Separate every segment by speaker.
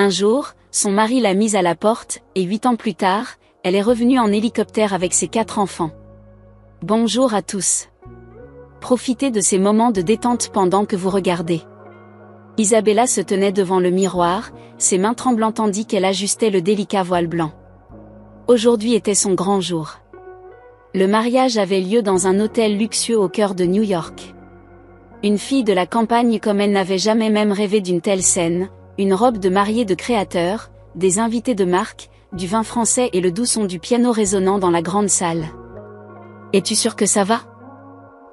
Speaker 1: Un jour, son mari l'a mise à la porte, et 8 ans plus tard, elle est revenue en hélicoptère avec ses 4 enfants. Bonjour à tous. Profitez de ces moments de détente pendant que vous regardez. Isabella se tenait devant le miroir, ses mains tremblantes tandis qu'elle ajustait le délicat voile blanc. Aujourd'hui était son grand jour. Le mariage avait lieu dans un hôtel luxueux au cœur de New York. Une fille de la campagne comme elle n'avait jamais même rêvé d'une telle scène, une robe de mariée de créateur, des invités de marque, du vin français et le doux son du piano résonnant dans la grande salle. « Es-tu sûre que ça va ?»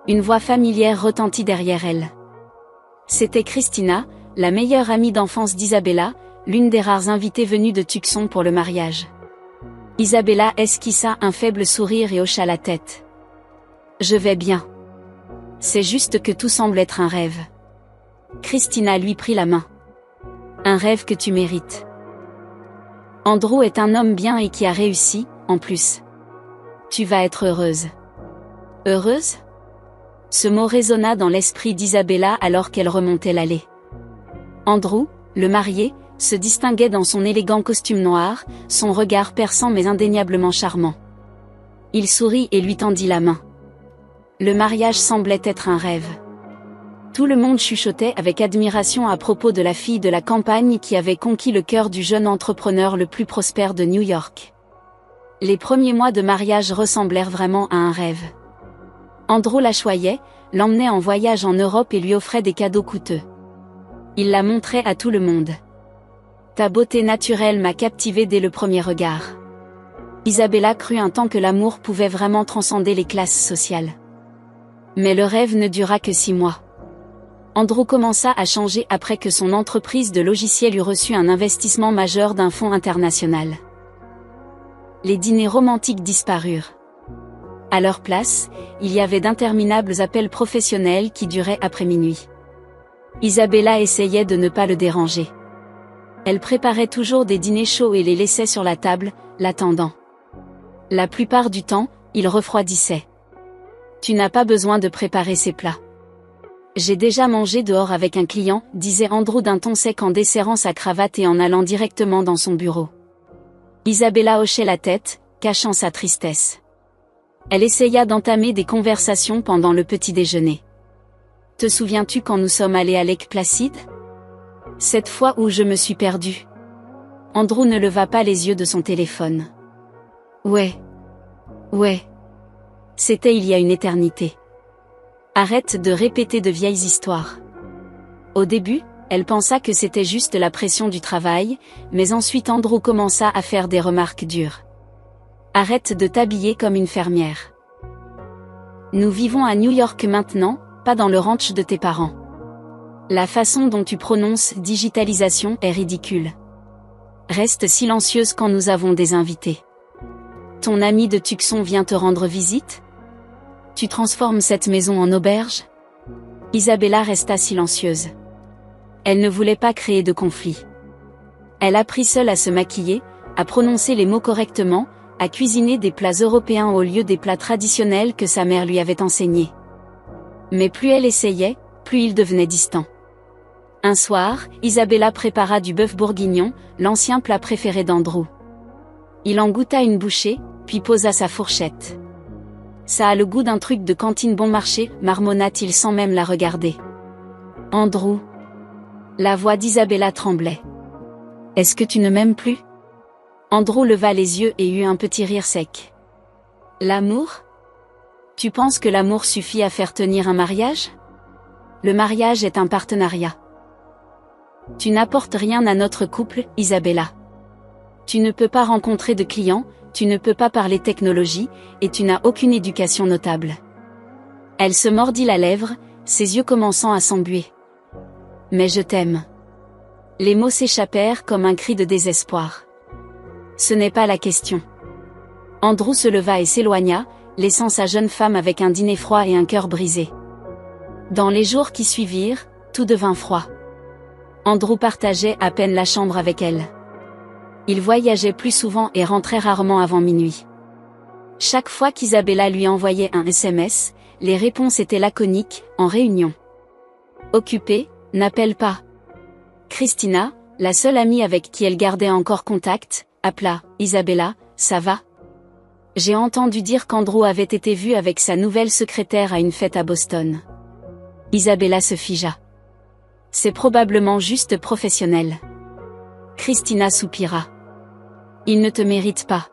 Speaker 1: Une voix familière retentit derrière elle. C'était Christina, la meilleure amie d'enfance d'Isabella, l'une des rares invitées venues de Tucson pour le mariage. Isabella esquissa un faible sourire et hocha la tête. « Je vais bien. C'est juste que tout semble être un rêve. » Christina lui prit la main. « Un rêve que tu mérites. Andrew est un homme bien et qui a réussi, en plus. Tu vas être heureuse. » « Heureuse ?» Ce mot résonna dans l'esprit d'Isabella alors qu'elle remontait l'allée. Andrew, le marié, se distinguait dans son élégant costume noir, son regard perçant mais indéniablement charmant. Il sourit et lui tendit la main. Le mariage semblait être un rêve. Tout le monde chuchotait avec admiration à propos de la fille de la campagne qui avait conquis le cœur du jeune entrepreneur le plus prospère de New York. Les premiers mois de mariage ressemblèrent vraiment à un rêve. Andrew la choyait, l'emmenait en voyage en Europe et lui offrait des cadeaux coûteux. Il la montrait à tout le monde. « Ta beauté naturelle m'a captivée dès le premier regard. » Isabella crut un temps que l'amour pouvait vraiment transcender les classes sociales. Mais le rêve ne dura que 6 mois. Andrew commença à changer après que son entreprise de logiciels eut reçu un investissement majeur d'un fonds international. Les dîners romantiques disparurent. À leur place, il y avait d'interminables appels professionnels qui duraient après minuit. Isabella essayait de ne pas le déranger. Elle préparait toujours des dîners chauds et les laissait sur la table, l'attendant. La plupart du temps, il refroidissait. « Tu n'as pas besoin de préparer ces plats. J'ai déjà mangé dehors avec un client, » disait Andrew d'un ton sec en desserrant sa cravate et en allant directement dans son bureau. Isabella hochait la tête, cachant sa tristesse. Elle essaya d'entamer des conversations pendant le petit déjeuner. « Te souviens-tu quand nous sommes allés à Lake Placid ? Cette fois où je me suis perdue. » Andrew ne leva pas les yeux de son téléphone. « Ouais. C'était il y a une éternité. Arrête de répéter de vieilles histoires. » Au début, elle pensa que c'était juste la pression du travail, mais ensuite Andrew commença à faire des remarques dures. « Arrête de t'habiller comme une fermière. Nous vivons à New York maintenant, pas dans le ranch de tes parents. La façon dont tu prononces digitalisation est ridicule. Reste silencieuse quand nous avons des invités. Ton ami de Tucson vient te rendre visite ? Tu transformes cette maison en auberge ? » Isabella resta silencieuse. Elle ne voulait pas créer de conflit. Elle apprit seule à se maquiller, à prononcer les mots correctement, à cuisiner des plats européens au lieu des plats traditionnels que sa mère lui avait enseignés. Mais plus elle essayait, plus il devenait distant. Un soir, Isabella prépara du bœuf bourguignon, l'ancien plat préféré d'Andrew. Il en goûta une bouchée, puis posa sa fourchette. « Ça a le goût d'un truc de cantine bon marché, » marmonna-t-il sans même la regarder. « Andrew !» La voix d'Isabella tremblait. « Est-ce que tu ne m'aimes plus ?» Andrew leva les yeux et eut un petit rire sec. « L'amour ? Tu penses que l'amour suffit à faire tenir un mariage ? Le mariage est un partenariat. Tu n'apportes rien à notre couple, Isabella. Tu ne peux pas rencontrer de clients, tu ne peux pas parler technologie, et tu n'as aucune éducation notable. » Elle se mordit la lèvre, ses yeux commençant à s'embuer. « Mais je t'aime. » Les mots s'échappèrent comme un cri de désespoir. « Ce n'est pas la question. » Andrew se leva et s'éloigna, laissant sa jeune femme avec un dîner froid et un cœur brisé. Dans les jours qui suivirent, tout devint froid. Andrew partageait à peine la chambre avec elle. Il voyageait plus souvent et rentrait rarement avant minuit. Chaque fois qu'Isabella lui envoyait un SMS, les réponses étaient laconiques, en réunion. Occupé, n'appelle pas. Christina, la seule amie avec qui elle gardait encore contact, appela « Isabella, ça va ? J'ai entendu dire qu'Andrew avait été vu avec sa nouvelle secrétaire à une fête à Boston. » Isabella se figea. « C'est probablement juste professionnel. » Christina soupira. « Il ne te mérite pas.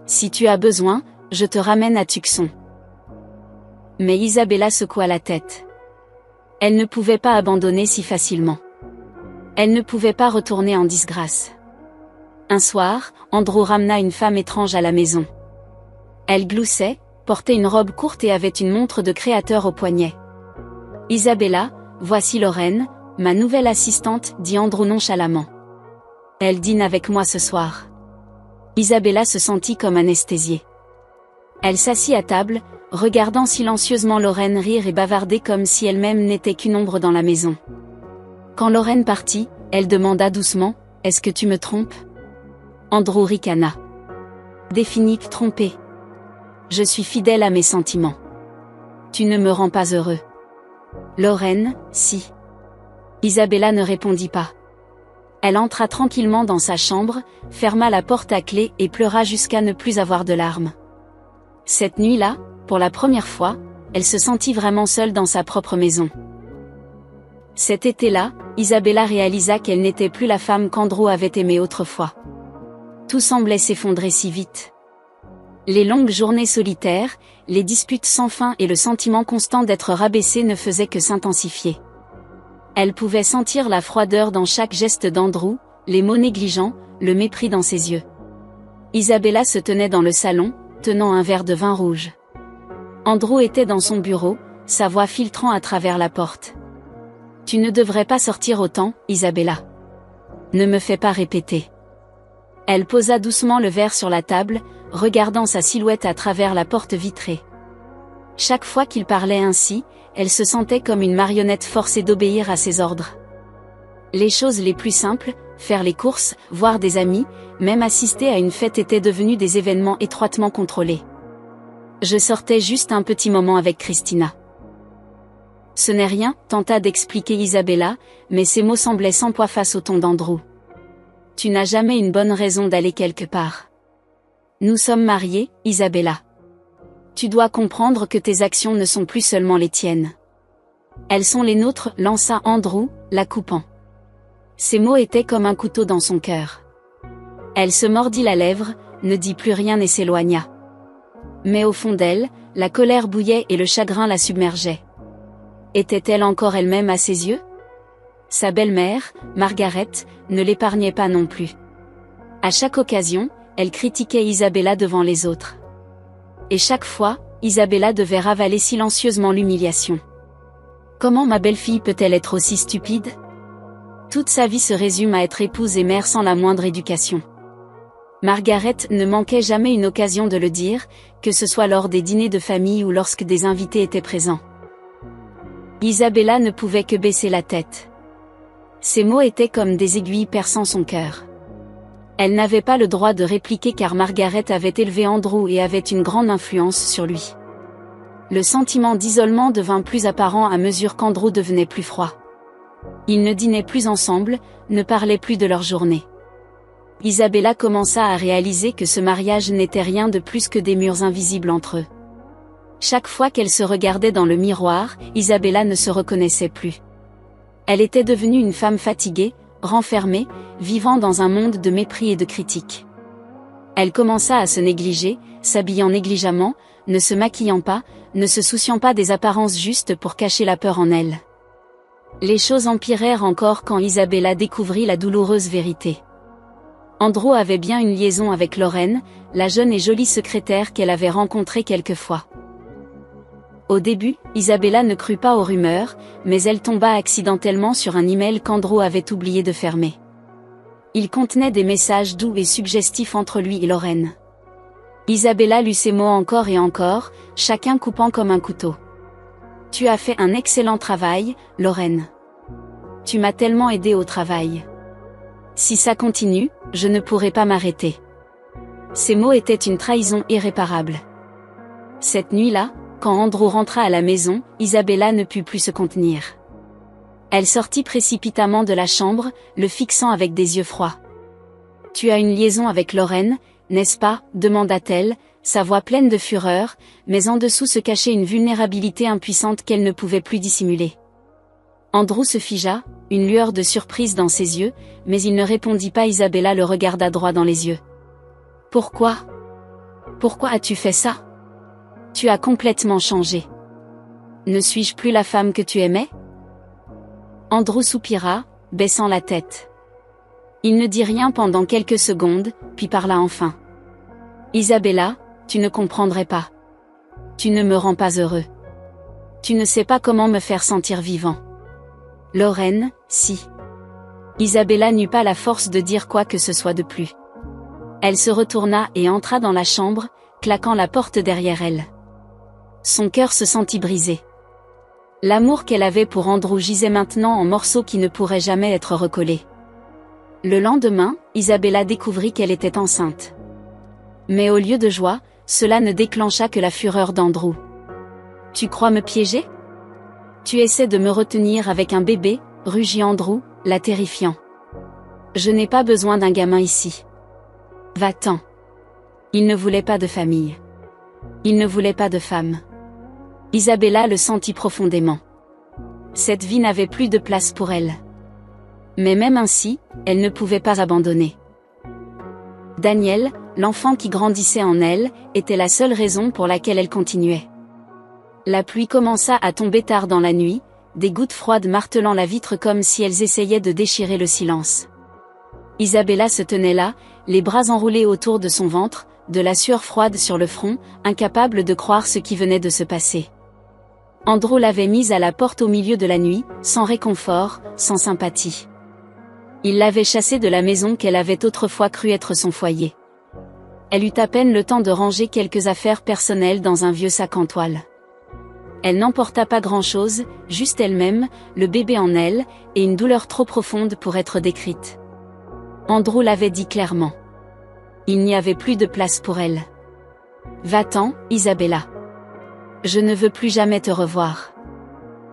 Speaker 1: Si tu as besoin, je te ramène à Tucson. » Mais Isabella secoua la tête. Elle ne pouvait pas abandonner si facilement. Elle ne pouvait pas retourner en disgrâce. Un soir, Andrew ramena une femme étrange à la maison. Elle gloussait, portait une robe courte et avait une montre de créateur au poignet. « Isabella, voici Lorraine, ma nouvelle assistante, » dit Andrew nonchalamment. « Elle dîne avec moi ce soir. » Isabella se sentit comme anesthésiée. Elle s'assit à table, regardant silencieusement Lorraine rire et bavarder comme si elle-même n'était qu'une ombre dans la maison. Quand Lorraine partit, elle demanda doucement « Est-ce que tu me trompes ?» Andrew ricana. « Définique trompé. Je suis fidèle à mes sentiments. Tu ne me rends pas heureux. » Lorraine, si. Isabella ne répondit pas. Elle entra tranquillement dans sa chambre, ferma la porte à clé et pleura jusqu'à ne plus avoir de larmes. Cette nuit-là, pour la première fois, elle se sentit vraiment seule dans sa propre maison. Cet été-là, Isabella réalisa qu'elle n'était plus la femme qu'Andrew avait aimée autrefois. Tout semblait s'effondrer si vite. Les longues journées solitaires, les disputes sans fin et le sentiment constant d'être rabaissée ne faisaient que s'intensifier. Elle pouvait sentir la froideur dans chaque geste d'Andrew, les mots négligents, le mépris dans ses yeux. Isabella se tenait dans le salon, tenant un verre de vin rouge. Andrew était dans son bureau, sa voix filtrant à travers la porte. « Tu ne devrais pas sortir autant, Isabella. Ne me fais pas répéter. » Elle posa doucement le verre sur la table, regardant sa silhouette à travers la porte vitrée. Chaque fois qu'il parlait ainsi, elle se sentait comme une marionnette forcée d'obéir à ses ordres. Les choses les plus simples, faire les courses, voir des amis, même assister à une fête étaient devenus des événements étroitement contrôlés. « Je sortais juste un petit moment avec Christina. » « Ce n'est rien, » tenta d'expliquer Isabella, mais ses mots semblaient sans poids face au ton d'Andrew. « Tu n'as jamais une bonne raison d'aller quelque part. Nous sommes mariés, Isabella. Tu dois comprendre que tes actions ne sont plus seulement les tiennes. Elles sont les nôtres, » lança Andrew, la coupant. Ces mots étaient comme un couteau dans son cœur. Elle se mordit la lèvre, ne dit plus rien et s'éloigna. Mais au fond d'elle, la colère bouillait et le chagrin la submergeait. Était-elle encore elle-même à ses yeux? Sa belle-mère, Margaret, ne l'épargnait pas non plus. À chaque occasion, elle critiquait Isabella devant les autres. Et chaque fois, Isabella devait ravaler silencieusement l'humiliation. Comment ma belle-fille peut-elle être aussi stupide? Toute sa vie se résume à être épouse et mère sans la moindre éducation. Margaret ne manquait jamais une occasion de le dire, que ce soit lors des dîners de famille ou lorsque des invités étaient présents. Isabella ne pouvait que baisser la tête. Ces mots étaient comme des aiguilles perçant son cœur. Elle n'avait pas le droit de répliquer car Margaret avait élevé Andrew et avait une grande influence sur lui. Le sentiment d'isolement devint plus apparent à mesure qu'Andrew devenait plus froid. Ils ne dînaient plus ensemble, ne parlaient plus de leur journée. Isabella commença à réaliser que ce mariage n'était rien de plus que des murs invisibles entre eux. Chaque fois qu'elle se regardait dans le miroir, Isabella ne se reconnaissait plus. Elle était devenue une femme fatiguée, renfermée, vivant dans un monde de mépris et de critiques. Elle commença à se négliger, s'habillant négligemment, ne se maquillant pas, ne se souciant pas des apparences justes pour cacher la peur en elle. Les choses empirèrent encore quand Isabella découvrit la douloureuse vérité. Andrew avait bien une liaison avec Lorraine, la jeune et jolie secrétaire qu'elle avait rencontrée quelquefois. Au début, Isabella ne crut pas aux rumeurs, mais elle tomba accidentellement sur un email qu'Andrew avait oublié de fermer. Il contenait des messages doux et suggestifs entre lui et Lorraine. Isabella lut ces mots encore et encore, chacun coupant comme un couteau. « Tu as fait un excellent travail, Lorraine. Tu m'as tellement aidé au travail. Si ça continue, je ne pourrai pas m'arrêter. » Ces mots étaient une trahison irréparable. Cette nuit-là, quand Andrew rentra à la maison, Isabella ne put plus se contenir. Elle sortit précipitamment de la chambre, le fixant avec des yeux froids. « Tu as une liaison avec Lorraine, n'est-ce pas ?» demanda-t-elle, sa voix pleine de fureur, mais en dessous se cachait une vulnérabilité impuissante qu'elle ne pouvait plus dissimuler. Andrew se figea, une lueur de surprise dans ses yeux, mais il ne répondit pas. Isabella le regarda droit dans les yeux. « Pourquoi ? Pourquoi as-tu fait ça ? Tu as complètement changé. Ne suis-je plus la femme que tu aimais ?» Andrew soupira, baissant la tête. Il ne dit rien pendant quelques secondes, puis parla enfin. « Isabella, tu ne comprendrais pas. Tu ne me rends pas heureux. Tu ne sais pas comment me faire sentir vivant. Lorraine, si. » Isabella n'eut pas la force de dire quoi que ce soit de plus. Elle se retourna et entra dans la chambre, claquant la porte derrière elle. Son cœur se sentit brisé. L'amour qu'elle avait pour Andrew gisait maintenant en morceaux qui ne pourraient jamais être recollés. Le lendemain, Isabella découvrit qu'elle était enceinte. Mais au lieu de joie, cela ne déclencha que la fureur d'Andrew. « Tu crois me piéger ? Tu essaies de me retenir avec un bébé ?» rugit Andrew, la terrifiant. « Je n'ai pas besoin d'un gamin ici. Va-t'en. » Il ne voulait pas de famille. Il ne voulait pas de femme. Isabella le sentit profondément. Cette vie n'avait plus de place pour elle. Mais même ainsi, elle ne pouvait pas abandonner. Daniel, l'enfant qui grandissait en elle, était la seule raison pour laquelle elle continuait. La pluie commença à tomber tard dans la nuit, des gouttes froides martelant la vitre comme si elles essayaient de déchirer le silence. Isabella se tenait là, les bras enroulés autour de son ventre, de la sueur froide sur le front, incapable de croire ce qui venait de se passer. Andrew l'avait mise à la porte au milieu de la nuit, sans réconfort, sans sympathie. Il l'avait chassée de la maison qu'elle avait autrefois cru être son foyer. Elle eut à peine le temps de ranger quelques affaires personnelles dans un vieux sac en toile. Elle n'emporta pas grand-chose, juste elle-même, le bébé en elle, et une douleur trop profonde pour être décrite. Andrew l'avait dit clairement. Il n'y avait plus de place pour elle. « Va-t'en, Isabella. Je ne veux plus jamais te revoir. »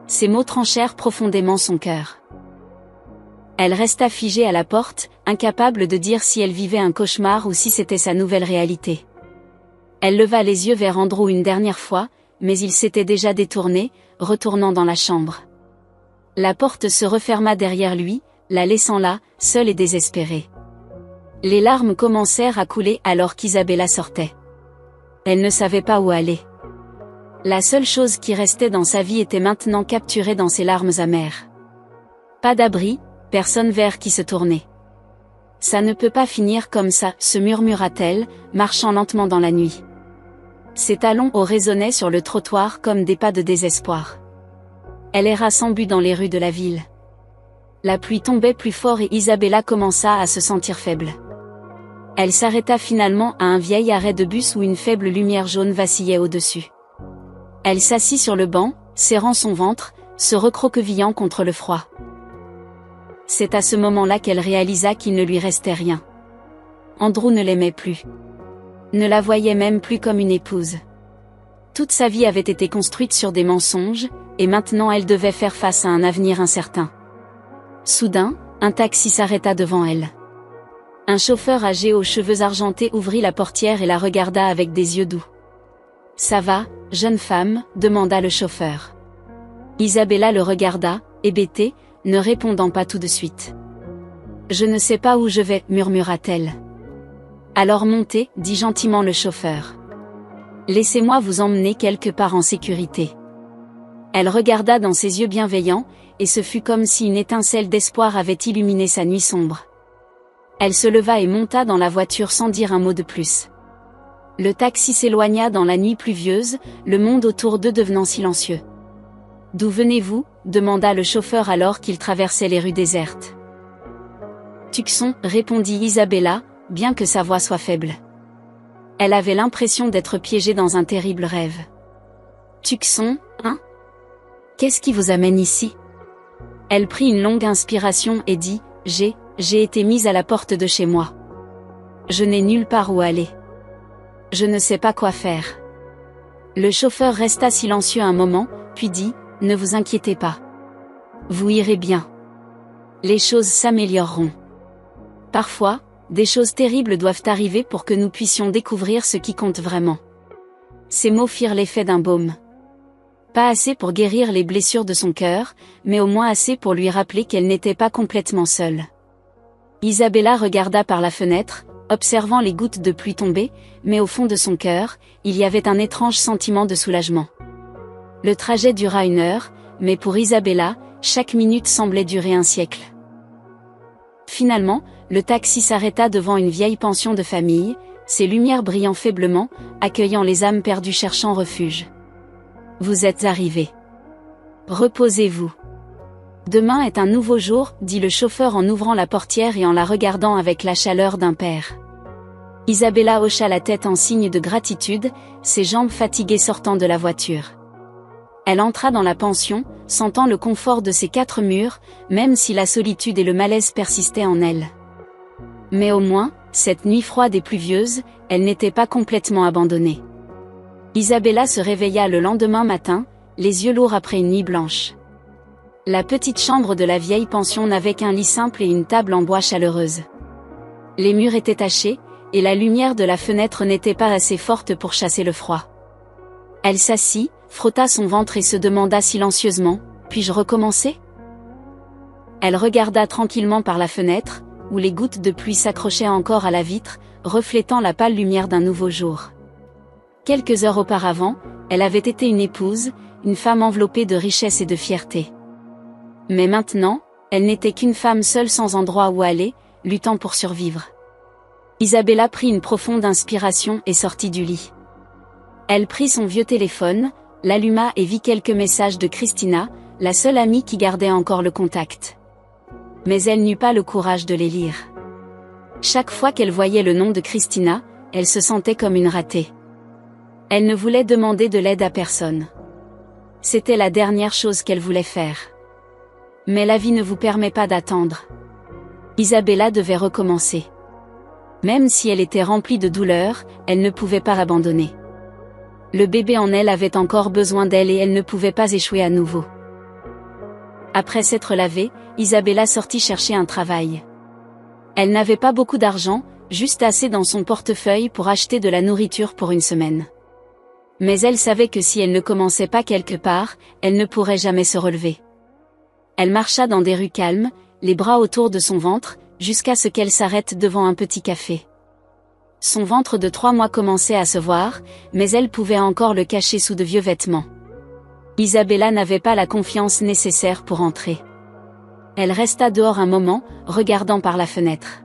Speaker 1: Ces mots tranchèrent profondément son cœur. Elle resta figée à la porte, incapable de dire si elle vivait un cauchemar ou si c'était sa nouvelle réalité. Elle leva les yeux vers Andrew une dernière fois, mais il s'était déjà détourné, retournant dans la chambre. La porte se referma derrière lui, la laissant là, seule et désespérée. Les larmes commencèrent à couler alors qu'Isabella sortait. Elle ne savait pas où aller. La seule chose qui restait dans sa vie était maintenant capturée dans ses larmes amères. Pas d'abri, personne vers qui se tourner. « Ça ne peut pas finir comme ça », se murmura-t-elle, marchant lentement dans la nuit. Ses talons hauts résonnaient sur le trottoir comme des pas de désespoir. Elle erra sans but dans les rues de la ville. La pluie tombait plus fort et Isabella commença à se sentir faible. Elle s'arrêta finalement à un vieil arrêt de bus où une faible lumière jaune vacillait au-dessus. Elle s'assit sur le banc, serrant son ventre, se recroquevillant contre le froid. C'est à ce moment-là qu'elle réalisa qu'il ne lui restait rien. Andrew ne l'aimait plus. Ne la voyait même plus comme une épouse. Toute sa vie avait été construite sur des mensonges, et maintenant elle devait faire face à un avenir incertain. Soudain, un taxi s'arrêta devant elle. Un chauffeur âgé aux cheveux argentés ouvrit la portière et la regarda avec des yeux doux. « Ça va, jeune femme ?» demanda le chauffeur. Isabella le regarda, hébétée, ne répondant pas tout de suite. « Je ne sais pas où je vais » murmura-t-elle. « Alors montez » dit gentiment le chauffeur. « Laissez-moi vous emmener quelque part en sécurité. » Elle regarda dans ses yeux bienveillants, et ce fut comme si une étincelle d'espoir avait illuminé sa nuit sombre. Elle se leva et monta dans la voiture sans dire un mot de plus. Le taxi s'éloigna dans la nuit pluvieuse, le monde autour d'eux devenant silencieux. « D'où venez-vous » demanda le chauffeur alors qu'ils traversaient les rues désertes. « Tucson » répondit Isabella, bien que sa voix soit faible. Elle avait l'impression d'être piégée dans un terrible rêve. « Tucson, hein ? Qu'est-ce qui vous amène ici ?» Elle prit une longue inspiration et dit « J'ai été mise à la porte de chez moi. Je n'ai nulle part où aller. Je ne sais pas quoi faire. » Le chauffeur resta silencieux un moment, puis dit « Ne vous inquiétez pas. Vous irez bien. Les choses s'amélioreront. Parfois, des choses terribles doivent arriver pour que nous puissions découvrir ce qui compte vraiment. Ces mots firent l'effet d'un baume. Pas assez pour guérir les blessures de son cœur, mais au moins assez pour lui rappeler qu'elle n'était pas complètement seule. Isabella regarda par la fenêtre, observant les gouttes de pluie tomber, mais au fond de son cœur, il y avait un étrange sentiment de soulagement. Le trajet dura 1 heure, mais pour Isabella, chaque minute semblait durer un siècle. Finalement, le taxi s'arrêta devant une vieille pension de famille, ses lumières brillant faiblement, accueillant les âmes perdues cherchant refuge. Vous êtes arrivés. Reposez-vous. Demain est un nouveau jour, dit le chauffeur en ouvrant la portière et en la regardant avec la chaleur d'un père. Isabella hocha la tête en signe de gratitude, ses jambes fatiguées sortant de la voiture. Elle entra dans la pension, sentant le confort de ses 4 murs, même si la solitude et le malaise persistaient en elle. Mais au moins, cette nuit froide et pluvieuse, elle n'était pas complètement abandonnée. Isabella se réveilla le lendemain matin, les yeux lourds après une nuit blanche. La petite chambre de la vieille pension n'avait qu'un lit simple et une table en bois chaleureuse. Les murs étaient tachés, et la lumière de la fenêtre n'était pas assez forte pour chasser le froid. Elle s'assit, frotta son ventre et se demanda silencieusement, « Puis-je recommencer ?» Elle regarda tranquillement par la fenêtre, où les gouttes de pluie s'accrochaient encore à la vitre, reflétant la pâle lumière d'un nouveau jour. Quelques heures auparavant, elle avait été une épouse, une femme enveloppée de richesse et de fierté. Mais maintenant, elle n'était qu'une femme seule sans endroit où aller, luttant pour survivre. Isabella prit une profonde inspiration et sortit du lit. Elle prit son vieux téléphone, l'alluma et vit quelques messages de Christina, la seule amie qui gardait encore le contact. Mais elle n'eut pas le courage de les lire. Chaque fois qu'elle voyait le nom de Christina, elle se sentait comme une ratée. Elle ne voulait demander de l'aide à personne. C'était la dernière chose qu'elle voulait faire. Mais la vie ne vous permet pas d'attendre. Isabella devait recommencer. Même si elle était remplie de douleur, elle ne pouvait pas abandonner. Le bébé en elle avait encore besoin d'elle et elle ne pouvait pas échouer à nouveau. Après s'être lavée, Isabella sortit chercher un travail. Elle n'avait pas beaucoup d'argent, juste assez dans son portefeuille pour acheter de la nourriture pour 1 semaine. Mais elle savait que si elle ne commençait pas quelque part, elle ne pourrait jamais se relever. Elle marcha dans des rues calmes, les bras autour de son ventre, jusqu'à ce qu'elle s'arrête devant un petit café. Son ventre de 3 mois commençait à se voir, mais elle pouvait encore le cacher sous de vieux vêtements. Isabella n'avait pas la confiance nécessaire pour entrer. Elle resta dehors un moment, regardant par la fenêtre.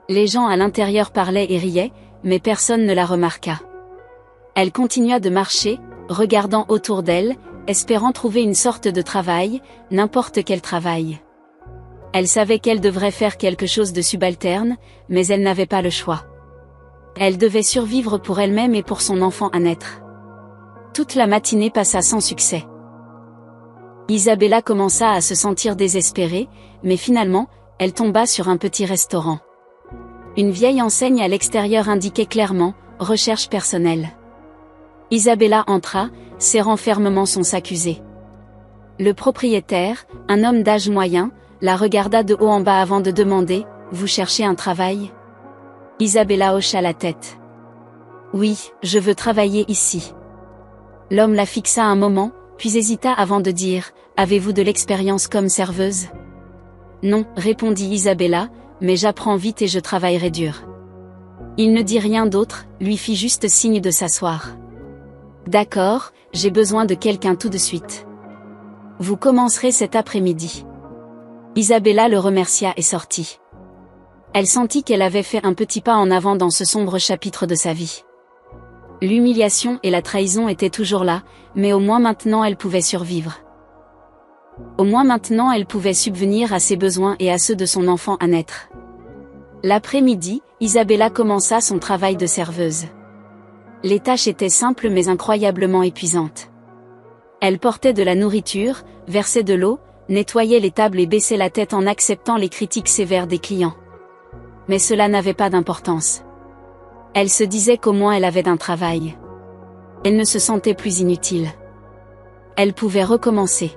Speaker 1: Les gens à l'intérieur parlaient et riaient, mais personne ne la remarqua. Elle continua de marcher, regardant autour d'elle, espérant trouver une sorte de travail, n'importe quel travail. Elle savait qu'elle devrait faire quelque chose de subalterne, mais elle n'avait pas le choix. Elle devait survivre pour elle-même et pour son enfant à naître. Toute la matinée passa sans succès. Isabella commença à se sentir désespérée, mais finalement, elle tomba sur un petit restaurant. Une vieille enseigne à l'extérieur indiquait clairement « Recherche personnelle ». Isabella entra, serrant fermement son sac usé. Le propriétaire, un homme d'âge moyen, la regarda de haut en bas avant de demander « Vous cherchez un travail ?» Isabella hocha la tête. « Oui, je veux travailler ici. » L'homme la fixa un moment, puis hésita avant de dire « Avez-vous de l'expérience comme serveuse ?» « Non, répondit Isabella, mais j'apprends vite et je travaillerai dur. » Il ne dit rien d'autre, lui fit juste signe de s'asseoir. « D'accord, j'ai besoin de quelqu'un tout de suite. Vous commencerez cet après-midi. » Isabella le remercia et sortit. Elle sentit qu'elle avait fait un petit pas en avant dans ce sombre chapitre de sa vie. L'humiliation et la trahison étaient toujours là, mais au moins maintenant elle pouvait survivre. Au moins maintenant elle pouvait subvenir à ses besoins et à ceux de son enfant à naître. L'après-midi, Isabella commença son travail de serveuse. Les tâches étaient simples mais incroyablement épuisantes. Elle portait de la nourriture, versait de l'eau, nettoyait les tables et baissait la tête en acceptant les critiques sévères des clients. Mais cela n'avait pas d'importance. Elle se disait qu'au moins elle avait un travail. Elle ne se sentait plus inutile. Elle pouvait recommencer.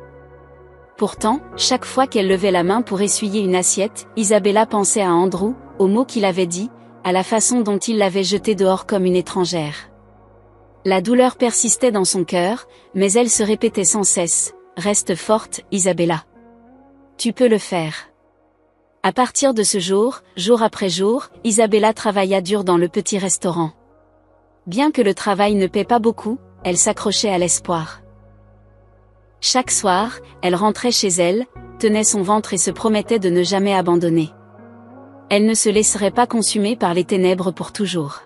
Speaker 1: Pourtant, chaque fois qu'elle levait la main pour essuyer une assiette, Isabella pensait à Andrew, aux mots qu'il avait dit, à la façon dont il l'avait jetée dehors comme une étrangère. La douleur persistait dans son cœur, mais elle se répétait sans cesse, « Reste forte, Isabella. Tu peux le faire. » À partir de ce jour, jour après jour, Isabella travailla dur dans le petit restaurant. Bien que le travail ne paie pas beaucoup, elle s'accrochait à l'espoir. Chaque soir, elle rentrait chez elle, tenait son ventre et se promettait de ne jamais abandonner. Elle ne se laisserait pas consumer par les ténèbres pour toujours.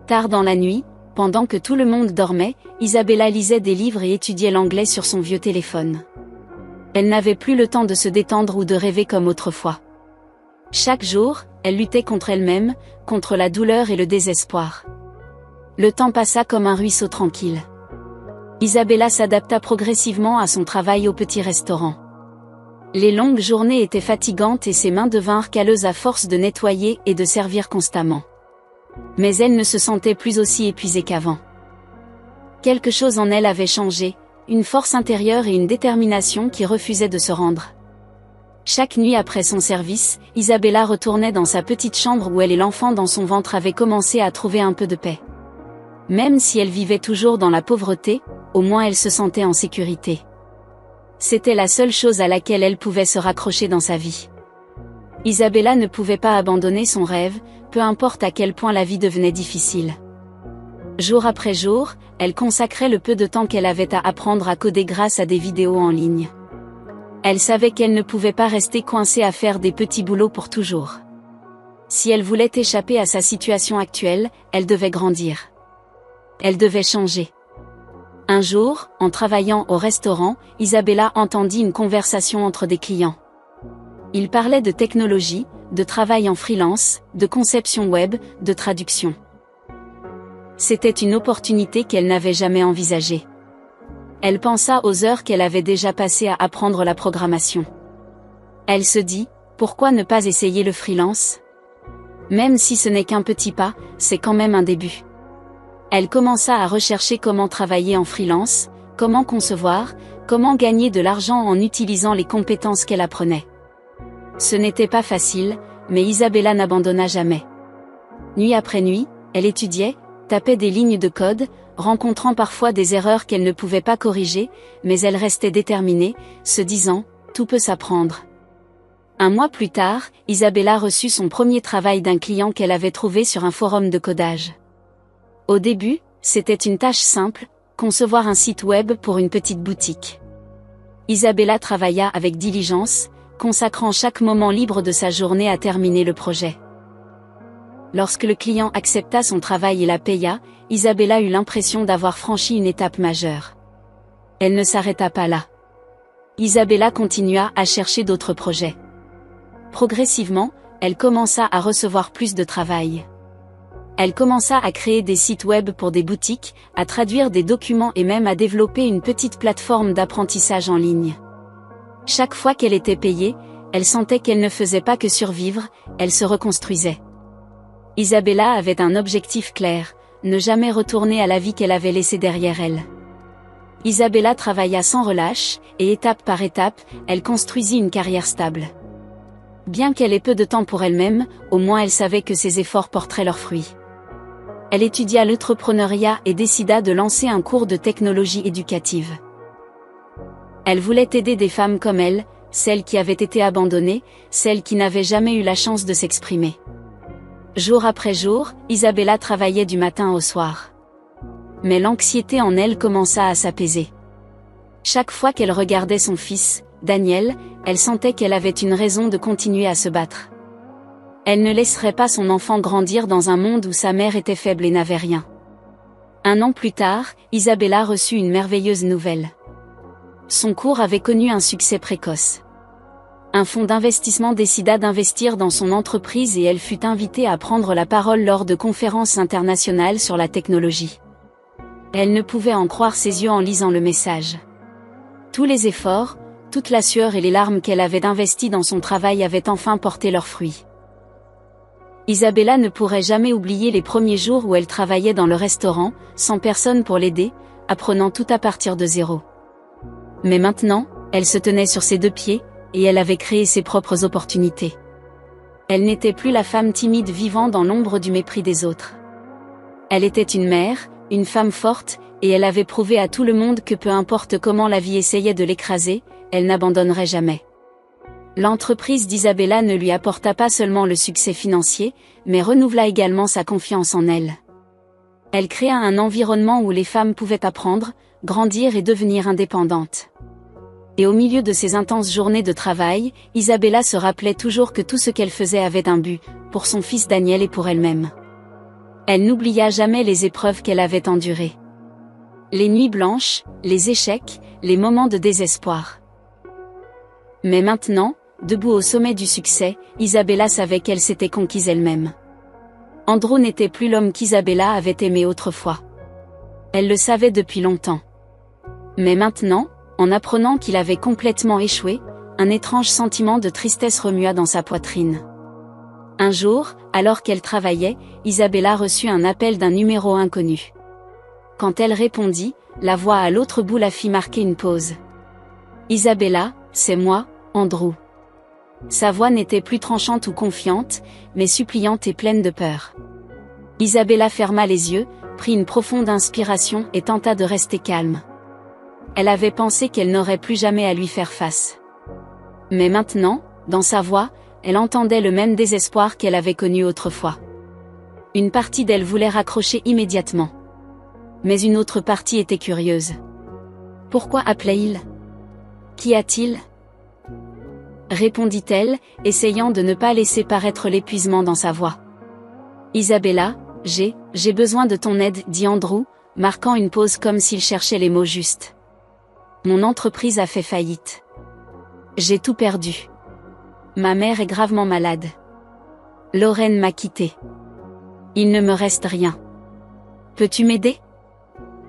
Speaker 1: Tard dans la nuit, pendant que tout le monde dormait, Isabella lisait des livres et étudiait l'anglais sur son vieux téléphone. Elle n'avait plus le temps de se détendre ou de rêver comme autrefois. Chaque jour, elle luttait contre elle-même, contre la douleur et le désespoir. Le temps passa comme un ruisseau tranquille. Isabella s'adapta progressivement à son travail au petit restaurant. Les longues journées étaient fatigantes et ses mains devinrent calleuses à force de nettoyer et de servir constamment. Mais elle ne se sentait plus aussi épuisée qu'avant. Quelque chose en elle avait changé, une force intérieure et une détermination qui refusaient de se rendre. Chaque nuit après son service, Isabella retournait dans sa petite chambre où elle et l'enfant dans son ventre avaient commencé à trouver un peu de paix. Même si elle vivait toujours dans la pauvreté, au moins elle se sentait en sécurité. C'était la seule chose à laquelle elle pouvait se raccrocher dans sa vie. Isabella ne pouvait pas abandonner son rêve, peu importe à quel point la vie devenait difficile. Jour après jour, elle consacrait le peu de temps qu'elle avait à apprendre à coder grâce à des vidéos en ligne. Elle savait qu'elle ne pouvait pas rester coincée à faire des petits boulots pour toujours. Si elle voulait échapper à sa situation actuelle, elle devait grandir. Elle devait changer. Un jour, en travaillant au restaurant, Isabella entendit une conversation entre des clients. Ils parlaient de technologie, de travail en freelance, de conception web, de traduction. C'était une opportunité qu'elle n'avait jamais envisagée. Elle pensa aux heures qu'elle avait déjà passées à apprendre la programmation. Elle se dit, pourquoi ne pas essayer le freelance ? Même si ce n'est qu'un petit pas, c'est quand même un début. Elle commença à rechercher comment travailler en freelance, comment concevoir, comment gagner de l'argent en utilisant les compétences qu'elle apprenait. Ce n'était pas facile, mais Isabella n'abandonna jamais. Nuit après nuit, elle étudiait, tapait des lignes de code, rencontrant parfois des erreurs qu'elle ne pouvait pas corriger, mais elle restait déterminée, se disant, tout peut s'apprendre. Un mois plus tard, Isabella reçut son premier travail d'un client qu'elle avait trouvé sur un forum de codage. Au début, c'était une tâche simple, concevoir un site web pour une petite boutique. Isabella travailla avec diligence, consacrant chaque moment libre de sa journée à terminer le projet. Lorsque le client accepta son travail et la paya, Isabella eut l'impression d'avoir franchi une étape majeure. Elle ne s'arrêta pas là. Isabella continua à chercher d'autres projets. Progressivement, elle commença à recevoir plus de travail. Elle commença à créer des sites web pour des boutiques, à traduire des documents et même à développer une petite plateforme d'apprentissage en ligne. Chaque fois qu'elle était payée, elle sentait qu'elle ne faisait pas que survivre, elle se reconstruisait. Isabella avait un objectif clair, ne jamais retourner à la vie qu'elle avait laissée derrière elle. Isabella travailla sans relâche, et étape par étape, elle construisit une carrière stable. Bien qu'elle ait peu de temps pour elle-même, au moins elle savait que ses efforts porteraient leurs fruits. Elle étudia l'entrepreneuriat et décida de lancer un cours de technologie éducative. Elle voulait aider des femmes comme elle, celles qui avaient été abandonnées, celles qui n'avaient jamais eu la chance de s'exprimer. Jour après jour, Isabella travaillait du matin au soir. Mais l'anxiété en elle commença à s'apaiser. Chaque fois qu'elle regardait son fils, Daniel, elle sentait qu'elle avait une raison de continuer à se battre. Elle ne laisserait pas son enfant grandir dans un monde où sa mère était faible et n'avait rien. 1 an plus tard, Isabella reçut une merveilleuse nouvelle. Son cours avait connu un succès précoce. Un fonds d'investissement décida d'investir dans son entreprise et elle fut invitée à prendre la parole lors de conférences internationales sur la technologie. Elle ne pouvait en croire ses yeux en lisant le message. Tous les efforts, toute la sueur et les larmes qu'elle avait investies dans son travail avaient enfin porté leurs fruits. Isabella ne pourrait jamais oublier les premiers jours où elle travaillait dans le restaurant, sans personne pour l'aider, apprenant tout à partir de zéro. Mais maintenant, Elle se tenait sur ses deux pieds, et elle avait créé ses propres opportunités. Elle n'était plus la femme timide vivant dans l'ombre du mépris des autres. Elle était une mère, une femme forte, et elle avait prouvé à tout le monde que peu importe comment la vie essayait de l'écraser, elle n'abandonnerait jamais. L'entreprise d'Isabella ne lui apporta pas seulement le succès financier, mais renouvela également sa confiance en elle. Elle créa un environnement où les femmes pouvaient apprendre, grandir et devenir indépendantes. Et au milieu de ces intenses journées de travail, Isabella se rappelait toujours que tout ce qu'elle faisait avait un but, pour son fils Daniel et pour elle-même. Elle n'oublia jamais les épreuves qu'elle avait endurées. Les nuits blanches, les échecs, les moments de désespoir. Mais maintenant, debout au sommet du succès, Isabella savait qu'elle s'était conquise elle-même. Andrew n'était plus l'homme qu'Isabella avait aimé autrefois. Elle le savait depuis longtemps. Mais maintenant, en apprenant qu'il avait complètement échoué, un étrange sentiment de tristesse remua dans sa poitrine. Un jour, alors qu'elle travaillait, Isabella reçut un appel d'un numéro inconnu. Quand elle répondit, la voix à l'autre bout la fit marquer une pause. « Isabella, c'est moi, Andrew. » Sa voix n'était plus tranchante ou confiante, mais suppliante et pleine de peur. Isabella ferma les yeux, prit une profonde inspiration et tenta de rester calme. Elle avait pensé qu'elle n'aurait plus jamais à lui faire face. Mais maintenant, dans sa voix, elle entendait le même désespoir qu'elle avait connu autrefois. Une partie d'elle voulait raccrocher immédiatement. Mais une autre partie était curieuse. Pourquoi appelait-il ? Qu'y a-t-il ? Répondit-elle, essayant de ne pas laisser paraître l'épuisement dans sa voix. Isabella, j'ai besoin de ton aide, dit Andrew, marquant une pause comme s'il cherchait les mots justes. Mon entreprise a fait faillite. J'ai tout perdu. Ma mère est gravement malade. Lorraine m'a quitté. Il ne me reste rien. Peux-tu m'aider ?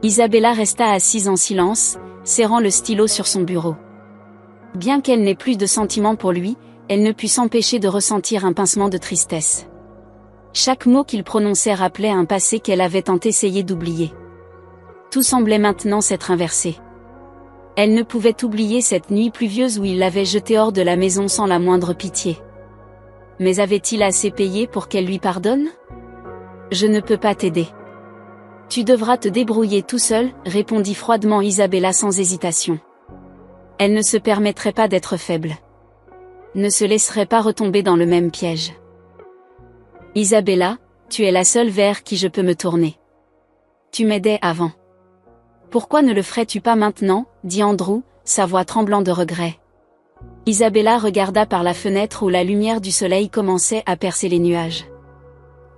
Speaker 1: Isabella resta assise en silence, serrant le stylo sur son bureau. Bien qu'elle n'ait plus de sentiments pour lui, elle ne put s'empêcher de ressentir un pincement de tristesse. Chaque mot qu'il prononçait rappelait un passé qu'elle avait tant essayé d'oublier. Tout semblait maintenant s'être inversé. Elle ne pouvait oublier cette nuit pluvieuse où il l'avait jetée hors de la maison sans la moindre pitié. Mais avait-il assez payé pour qu'elle lui pardonne ? Je ne peux pas t'aider. Tu devras te débrouiller tout seul, répondit froidement Isabella sans hésitation. Elle ne se permettrait pas d'être faible. Ne se laisserait pas retomber dans le même piège. Isabella, tu es la seule vers qui je peux me tourner. Tu m'aidais avant. Pourquoi ne le ferais-tu pas maintenant, dit Andrew, sa voix tremblant de regret. Isabella regarda par la fenêtre où la lumière du soleil commençait à percer les nuages.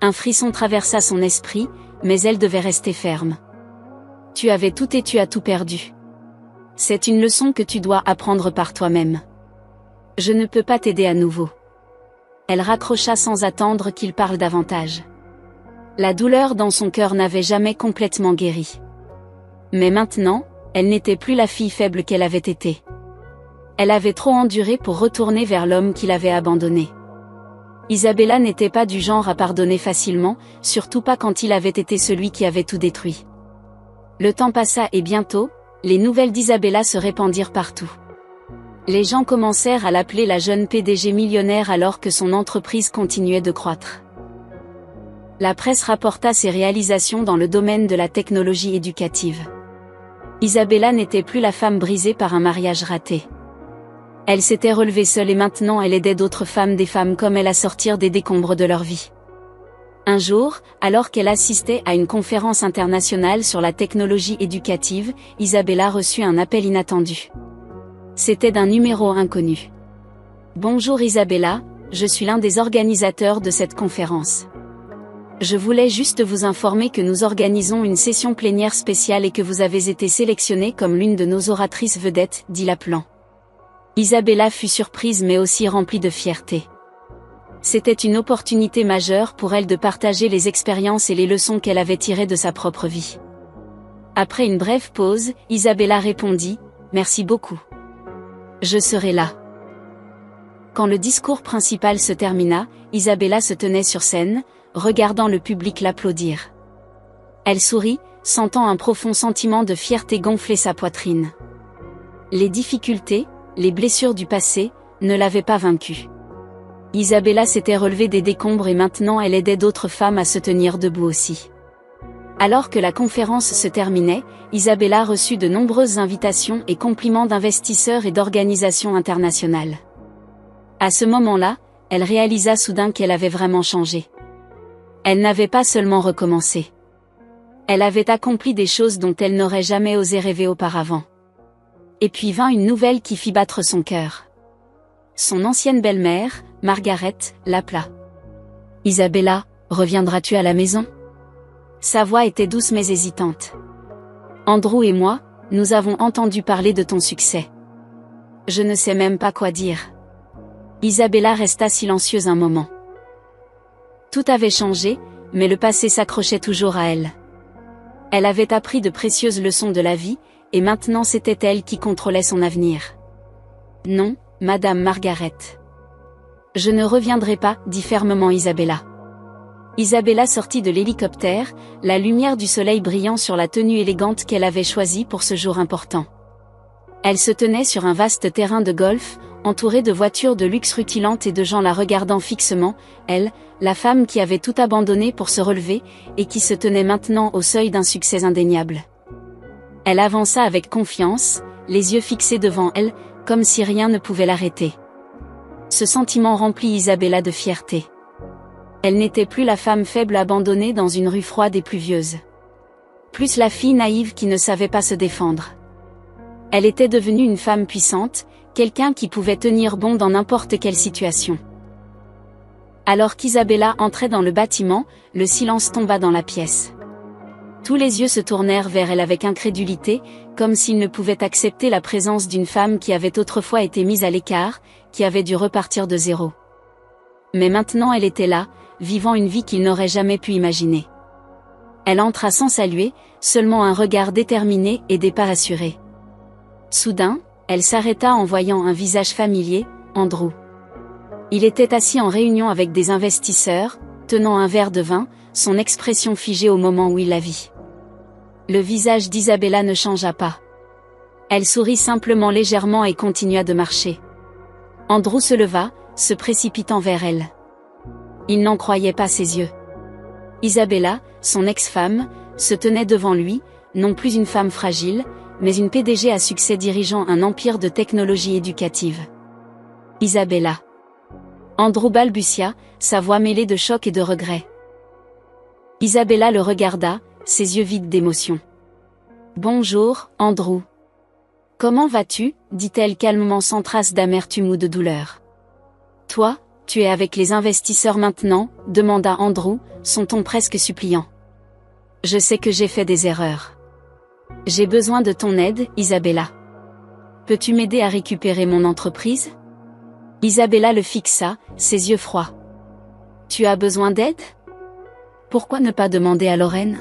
Speaker 1: Un frisson traversa son esprit, mais elle devait rester ferme. Tu avais tout et tu as tout perdu. C'est une leçon que tu dois apprendre par toi-même. Je ne peux pas t'aider à nouveau. Elle raccrocha sans attendre qu'il parle davantage. La douleur dans son cœur n'avait jamais complètement guéri. Mais maintenant, elle n'était plus la fille faible qu'elle avait été. Elle avait trop enduré pour retourner vers l'homme qui l'avait abandonnée. Isabella n'était pas du genre à pardonner facilement, surtout pas quand il avait été celui qui avait tout détruit. Le temps passa et bientôt, les nouvelles d'Isabella se répandirent partout. Les gens commencèrent à l'appeler la jeune PDG millionnaire alors que son entreprise continuait de croître. La presse rapporta ses réalisations dans le domaine de la technologie éducative. Isabella n'était plus la femme brisée par un mariage raté. Elle s'était relevée seule et maintenant elle aidait d'autres femmes, des femmes comme elle, à sortir des décombres de leur vie. Un jour, alors qu'elle assistait à une conférence internationale sur la technologie éducative, Isabella reçut un appel inattendu. C'était d'un numéro inconnu. « Bonjour Isabella, je suis l'un des organisateurs de cette conférence. Je voulais juste vous informer que nous organisons une session plénière spéciale et que vous avez été sélectionnée comme l'une de nos oratrices vedettes, dit l'appelant. Isabella fut surprise mais aussi remplie de fierté. C'était une opportunité majeure pour elle de partager les expériences et les leçons qu'elle avait tirées de sa propre vie. Après une brève pause, Isabella répondit « Merci beaucoup. Je serai là. » Quand le discours principal se termina, Isabella se tenait sur scène, regardant le public l'applaudir. Elle sourit, sentant un profond sentiment de fierté gonfler sa poitrine. Les difficultés, les blessures du passé, ne l'avaient pas vaincue. Isabella s'était relevée des décombres et maintenant elle aidait d'autres femmes à se tenir debout aussi. Alors que la conférence se terminait, Isabella reçut de nombreuses invitations et compliments d'investisseurs et d'organisations internationales. À ce moment-là, elle réalisa soudain qu'elle avait vraiment changé. Elle n'avait pas seulement recommencé. Elle avait accompli des choses dont elle n'aurait jamais osé rêver auparavant. Et puis vint une nouvelle qui fit battre son cœur. Son ancienne belle-mère, Margaret, l'appela. « Isabella, reviendras-tu à la maison ?» Sa voix était douce mais hésitante. « Andrew et moi, nous avons entendu parler de ton succès. Je ne sais même pas quoi dire. » Isabella resta silencieuse un moment. Tout avait changé, mais le passé s'accrochait toujours à elle. Elle avait appris de précieuses leçons de la vie, et maintenant c'était elle qui contrôlait son avenir. « Non, Madame Margaret. Je ne reviendrai pas, dit fermement Isabella. Isabella sortit de l'hélicoptère, la lumière du soleil brillant sur la tenue élégante qu'elle avait choisie pour ce jour important. Elle se tenait sur un vaste terrain de golf, entourée de voitures de luxe rutilantes et de gens la regardant fixement, elle, la femme qui avait tout abandonné pour se relever, et qui se tenait maintenant au seuil d'un succès indéniable. Elle avança avec confiance, les yeux fixés devant elle, comme si rien ne pouvait l'arrêter. Ce sentiment remplit Isabella de fierté. Elle n'était plus la femme faible abandonnée dans une rue froide et pluvieuse. Plus la fille naïve qui ne savait pas se défendre. Elle était devenue une femme puissante, quelqu'un qui pouvait tenir bon dans n'importe quelle situation. Alors qu'Isabella entrait dans le bâtiment, le silence tomba dans la pièce. Tous les yeux se tournèrent vers elle avec incrédulité, comme s'ils ne pouvaient accepter la présence d'une femme qui avait autrefois été mise à l'écart, qui avait dû repartir de zéro. Mais maintenant elle était là, vivant une vie qu'ils n'auraient jamais pu imaginer. Elle entra sans saluer, seulement un regard déterminé et des pas assurés. Soudain, elle s'arrêta en voyant un visage familier, Andrew. Il était assis en réunion avec des investisseurs, tenant un verre de vin, son expression figée au moment où il la vit. Le visage d'Isabella ne changea pas. Elle sourit simplement légèrement et continua de marcher. Andrew se leva, se précipitant vers elle. Il n'en croyait pas ses yeux. Isabella, son ex-femme, se tenait devant lui, non plus une femme fragile, mais une PDG à succès dirigeant un empire de technologie éducative. Isabella. Andrew balbutia, sa voix mêlée de choc et de regret. Isabella le regarda, ses yeux vides d'émotion. « Bonjour, Andrew. Comment vas-tu » dit-elle calmement sans trace d'amertume ou de douleur. « Toi, tu es avec les investisseurs maintenant » demanda Andrew, son ton presque suppliant. « Je sais que j'ai fait des erreurs. J'ai besoin de ton aide, Isabella. Peux-tu m'aider à récupérer mon entreprise ?» Isabella le fixa, ses yeux froids. « Tu as besoin d'aide ? Pourquoi ne pas demander à Lorraine ?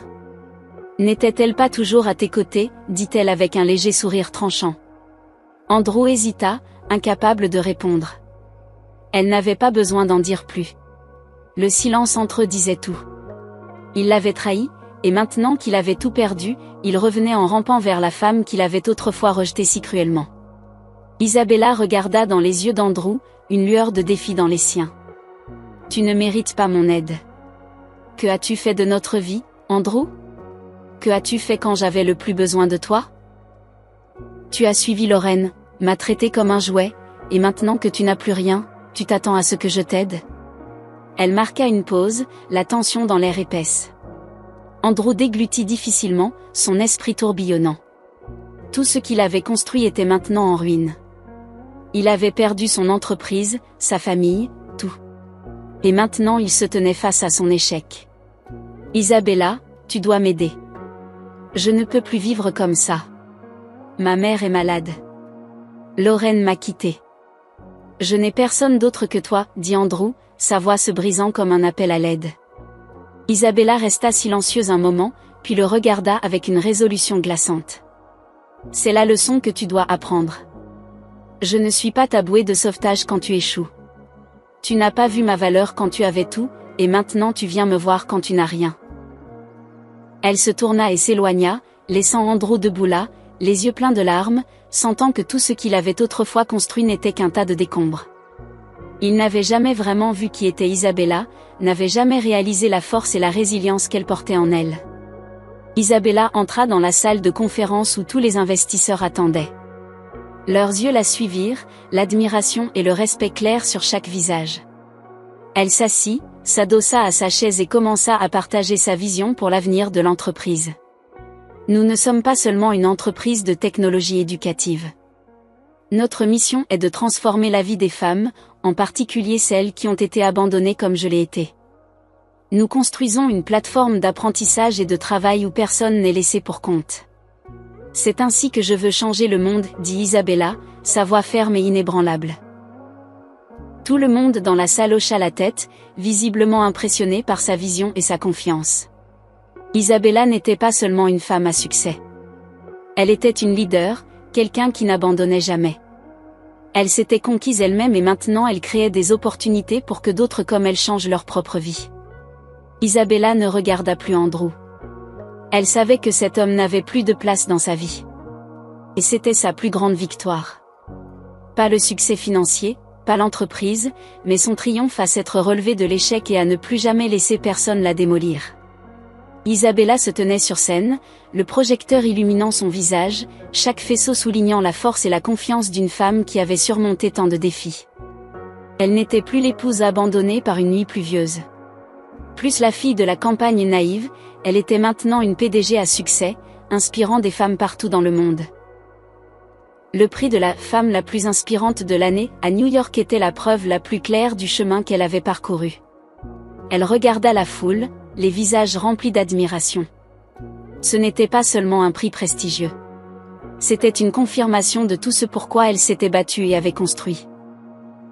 Speaker 1: N'était-elle pas toujours à tes côtés » dit-elle avec un léger sourire tranchant. Andrew hésita, incapable de répondre. Elle n'avait pas besoin d'en dire plus. Le silence entre eux disait tout. Il l'avait trahi, et maintenant qu'il avait tout perdu, il revenait en rampant vers la femme qu'il avait autrefois rejetée si cruellement. Isabella regarda dans les yeux d'Andrew, une lueur de défi dans les siens. « Tu ne mérites pas mon aide. Que as-tu fait de notre vie, Andrew ? Que as-tu fait quand j'avais le plus besoin de toi ? Tu as suivi Lorraine, m'as traité comme un jouet, et maintenant que tu n'as plus rien, tu t'attends à ce que je t'aide ? » Elle marqua une pause, la tension dans l'air épaisse. Andrew déglutit difficilement, son esprit tourbillonnant. Tout ce qu'il avait construit était maintenant en ruine. Il avait perdu son entreprise, sa famille, tout. Et maintenant il se tenait face à son échec. « Isabella, tu dois m'aider. Je ne peux plus vivre comme ça. Ma mère est malade. Lorraine m'a quitté. Je n'ai personne d'autre que toi, dit Andrew, sa voix se brisant comme un appel à l'aide. Isabella resta silencieuse un moment, puis le regarda avec une résolution glaçante. C'est la leçon que tu dois apprendre. Je ne suis pas ta bouée de sauvetage quand tu échoues. Tu n'as pas vu ma valeur quand tu avais tout, et maintenant tu viens me voir quand tu n'as rien. Elle se tourna et s'éloigna, laissant Andrew debout là, les yeux pleins de larmes, sentant que tout ce qu'il avait autrefois construit n'était qu'un tas de décombres. Il n'avait jamais vraiment vu qui était Isabella, n'avait jamais réalisé la force et la résilience qu'elle portait en elle. Isabella entra dans la salle de conférence où tous les investisseurs attendaient. Leurs yeux la suivirent, l'admiration et le respect clair sur chaque visage. Elle s'assit, s'adossa à sa chaise et commença à partager sa vision pour l'avenir de l'entreprise. Nous ne sommes pas seulement une entreprise de technologie éducative. Notre mission est de transformer la vie des femmes, en particulier celles qui ont été abandonnées comme je l'ai été. Nous construisons une plateforme d'apprentissage et de travail où personne n'est laissé pour compte. C'est ainsi que je veux changer le monde, dit Isabella, sa voix ferme et inébranlable. Tout le monde dans la salle hocha la tête, visiblement impressionné par sa vision et sa confiance. Isabella n'était pas seulement une femme à succès. Elle était une leader, quelqu'un qui n'abandonnait jamais. Elle s'était conquise elle-même et maintenant elle créait des opportunités pour que d'autres comme elle changent leur propre vie. Isabella ne regarda plus Andrew. Elle savait que cet homme n'avait plus de place dans sa vie. Et c'était sa plus grande victoire. Pas le succès financier, pas l'entreprise, mais son triomphe à s'être relevé de l'échec et à ne plus jamais laisser personne la démolir. Isabella se tenait sur scène, le projecteur illuminant son visage, chaque faisceau soulignant la force et la confiance d'une femme qui avait surmonté tant de défis. Elle n'était plus l'épouse abandonnée par une nuit pluvieuse. Plus la fille de la campagne naïve, elle était maintenant une PDG à succès, inspirant des femmes partout dans le monde. Le prix de la femme la plus inspirante de l'année à New York était la preuve la plus claire du chemin qu'elle avait parcouru. Elle regarda la foule, les visages remplis d'admiration. Ce n'était pas seulement un prix prestigieux. C'était une confirmation de tout ce pourquoi elle s'était battue et avait construit.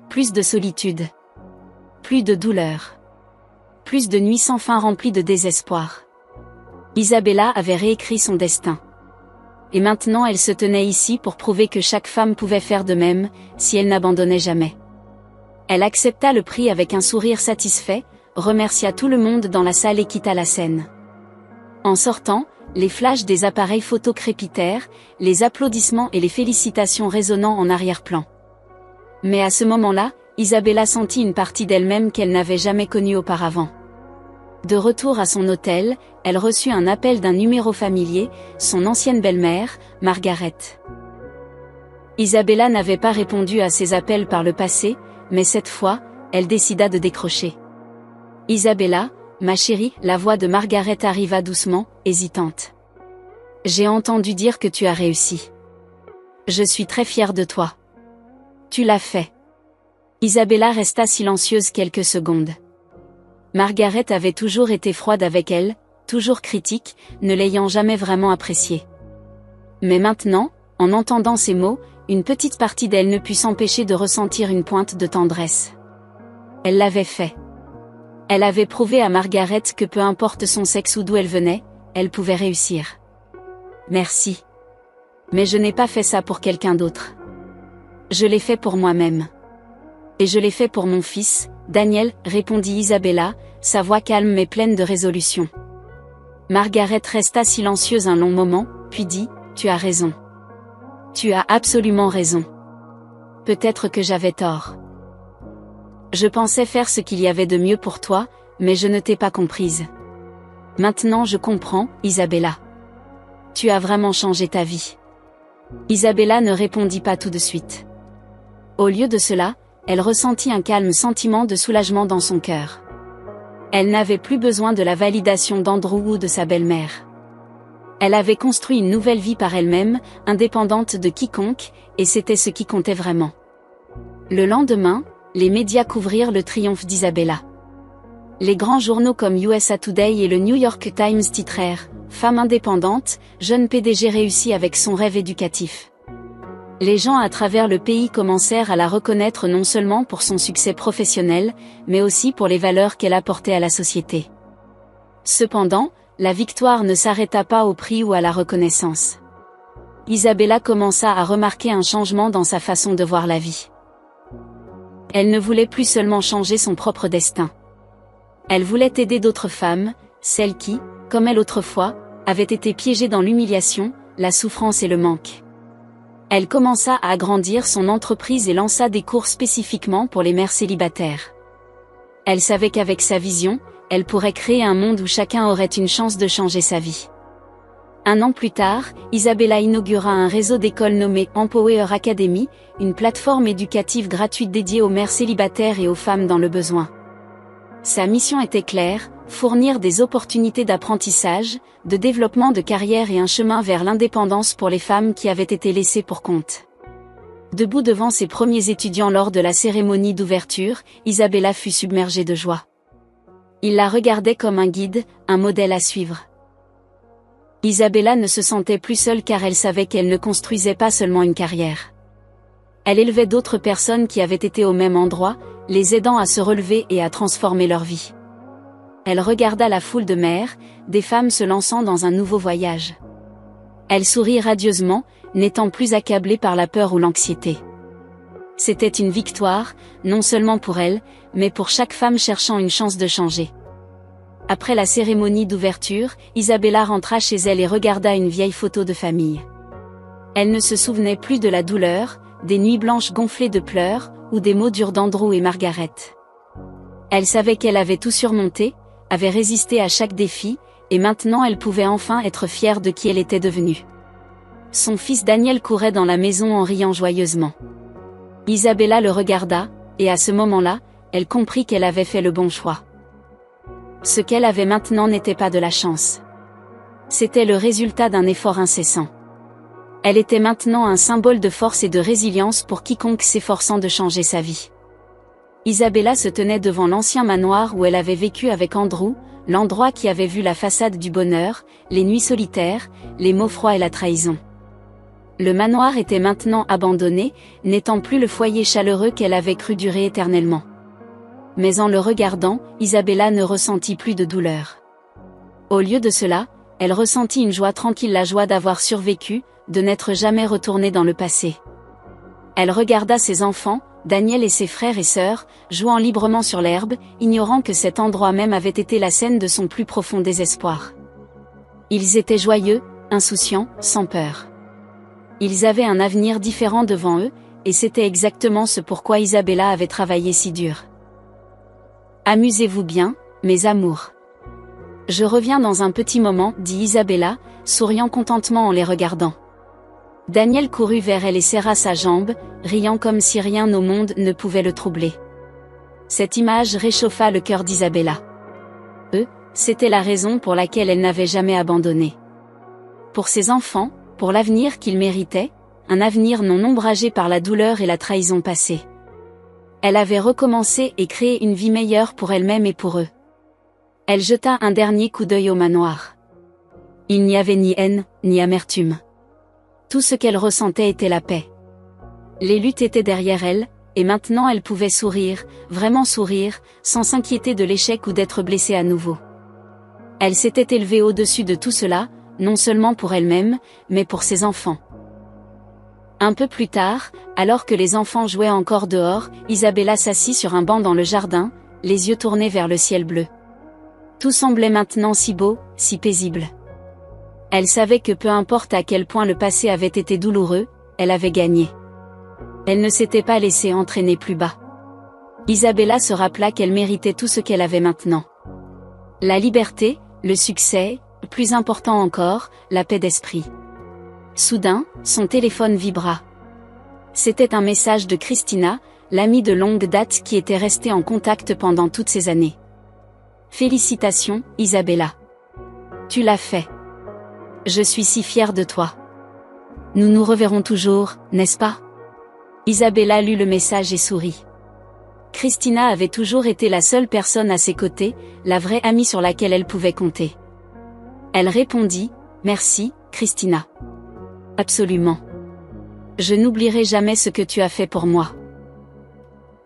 Speaker 1: Plus de solitude. Plus de douleur. Plus de nuits sans fin remplies de désespoir. Isabella avait réécrit son destin. Et maintenant elle se tenait ici pour prouver que chaque femme pouvait faire de même, si elle n'abandonnait jamais. Elle accepta le prix avec un sourire satisfait, remercia tout le monde dans la salle et quitta la scène. En sortant, les flashs des appareils photo crépitèrent, les applaudissements et les félicitations résonnant en arrière-plan. Mais à ce moment-là, Isabella sentit une partie d'elle-même qu'elle n'avait jamais connue auparavant. De retour à son hôtel, elle reçut un appel d'un numéro familier, son ancienne belle-mère, Margaret. Isabella n'avait pas répondu à ses appels par le passé, mais cette fois, elle décida de décrocher. « Isabella, ma chérie », la voix de Margaret arriva doucement, hésitante. « J'ai entendu dire que tu as réussi. Je suis très fière de toi. Tu l'as fait. » Isabella resta silencieuse quelques secondes. Margaret avait toujours été froide avec elle, toujours critique, ne l'ayant jamais vraiment appréciée. Mais maintenant, en entendant ces mots, une petite partie d'elle ne put s'empêcher de ressentir une pointe de tendresse. Elle l'avait fait. Elle avait prouvé à Margaret que peu importe son sexe ou d'où elle venait, elle pouvait réussir. Merci. Mais je n'ai pas fait ça pour quelqu'un d'autre. Je l'ai fait pour moi-même. Et je l'ai fait pour mon fils, Daniel, répondit Isabella, sa voix calme mais pleine de résolution. Margaret resta silencieuse un long moment, puis dit, « Tu as raison. Tu as absolument raison. Peut-être que j'avais tort. Je pensais faire ce qu'il y avait de mieux pour toi, mais je ne t'ai pas comprise. Maintenant je comprends, Isabella. Tu as vraiment changé ta vie. » Isabella ne répondit pas tout de suite. Au lieu de cela, elle ressentit un calme sentiment de soulagement dans son cœur. Elle n'avait plus besoin de la validation d'Andrew ou de sa belle-mère. Elle avait construit une nouvelle vie par elle-même, indépendante de quiconque, et c'était ce qui comptait vraiment. Le lendemain, les médias couvrirent le triomphe d'Isabella. Les grands journaux comme USA Today et le New York Times titrèrent « Femme indépendante, jeune PDG réussie avec son rêve éducatif ». Les gens à travers le pays commencèrent à la reconnaître non seulement pour son succès professionnel, mais aussi pour les valeurs qu'elle apportait à la société. Cependant, la victoire ne s'arrêta pas au prix ou à la reconnaissance. Isabella commença à remarquer un changement dans sa façon de voir la vie. Elle ne voulait plus seulement changer son propre destin. Elle voulait aider d'autres femmes, celles qui, comme elle autrefois, avaient été piégées dans l'humiliation, la souffrance et le manque. Elle commença à agrandir son entreprise et lança des cours spécifiquement pour les mères célibataires. Elle savait qu'avec sa vision, elle pourrait créer un monde où chacun aurait une chance de changer sa vie. 1 an plus tard, Isabella inaugura un réseau d'écoles nommé Empower Academy, une plateforme éducative gratuite dédiée aux mères célibataires et aux femmes dans le besoin. Sa mission était claire, fournir des opportunités d'apprentissage, de développement de carrière et un chemin vers l'indépendance pour les femmes qui avaient été laissées pour compte. Debout devant ses premiers étudiants lors de la cérémonie d'ouverture, Isabella fut submergée de joie. Il la regardait comme un guide, un modèle à suivre. Isabella ne se sentait plus seule car elle savait qu'elle ne construisait pas seulement une carrière. Elle élevait d'autres personnes qui avaient été au même endroit, les aidant à se relever et à transformer leur vie. Elle regarda la foule de mères, des femmes se lançant dans un nouveau voyage. Elle sourit radieusement, n'étant plus accablée par la peur ou l'anxiété. C'était une victoire, non seulement pour elle, mais pour chaque femme cherchant une chance de changer. Après la cérémonie d'ouverture, Isabella rentra chez elle et regarda une vieille photo de famille. Elle ne se souvenait plus de la douleur, des nuits blanches gonflées de pleurs, ou des mots durs d'Andrew et Margaret. Elle savait qu'elle avait tout surmonté, avait résisté à chaque défi, et maintenant elle pouvait enfin être fière de qui elle était devenue. Son fils Daniel courait dans la maison en riant joyeusement. Isabella le regarda, et à ce moment-là, elle comprit qu'elle avait fait le bon choix. Ce qu'elle avait maintenant n'était pas de la chance. C'était le résultat d'un effort incessant. Elle était maintenant un symbole de force et de résilience pour quiconque s'efforçant de changer sa vie. Isabella se tenait devant l'ancien manoir où elle avait vécu avec Andrew, l'endroit qui avait vu la façade du bonheur, les nuits solitaires, les mots froids et la trahison. Le manoir était maintenant abandonné, n'étant plus le foyer chaleureux qu'elle avait cru durer éternellement. Mais en le regardant, Isabella ne ressentit plus de douleur. Au lieu de cela, elle ressentit une joie tranquille, la joie d'avoir survécu, de n'être jamais retournée dans le passé. Elle regarda ses enfants, Daniel et ses frères et sœurs, jouant librement sur l'herbe, ignorant que cet endroit même avait été la scène de son plus profond désespoir. Ils étaient joyeux, insouciants, sans peur. Ils avaient un avenir différent devant eux, et c'était exactement ce pourquoi Isabella avait travaillé si dur. Amusez-vous bien, mes amours. Je reviens dans un petit moment, dit Isabella, souriant contentement en les regardant. Daniel courut vers elle et serra sa jambe, riant comme si rien au monde ne pouvait le troubler. Cette image réchauffa le cœur d'Isabella. C'était la raison pour laquelle elle n'avait jamais abandonné. Pour ses enfants, pour l'avenir qu'ils méritaient, un avenir non ombragé par la douleur et la trahison passée. Elle avait recommencé et créé une vie meilleure pour elle-même et pour eux. Elle jeta un dernier coup d'œil au manoir. Il n'y avait ni haine, ni amertume. Tout ce qu'elle ressentait était la paix. Les luttes étaient derrière elle, et maintenant elle pouvait sourire, vraiment sourire, sans s'inquiéter de l'échec ou d'être blessée à nouveau. Elle s'était élevée au-dessus de tout cela, non seulement pour elle-même, mais pour ses enfants. Un peu plus tard, alors que les enfants jouaient encore dehors, Isabella s'assit sur un banc dans le jardin, les yeux tournés vers le ciel bleu. Tout semblait maintenant si beau, si paisible. Elle savait que peu importe à quel point le passé avait été douloureux, elle avait gagné. Elle ne s'était pas laissée entraîner plus bas. Isabella se rappela qu'elle méritait tout ce qu'elle avait maintenant. La liberté, le succès, plus important encore, la paix d'esprit. Soudain, son téléphone vibra. C'était un message de Christina, l'amie de longue date qui était restée en contact pendant toutes ces années. Félicitations, Isabella. Tu l'as fait. Je suis si fière de toi. Nous nous reverrons toujours, n'est-ce pas? Isabella lut le message et sourit. Christina avait toujours été la seule personne à ses côtés, la vraie amie sur laquelle elle pouvait compter. Elle répondit, merci, Christina. Absolument. Je n'oublierai jamais ce que tu as fait pour moi.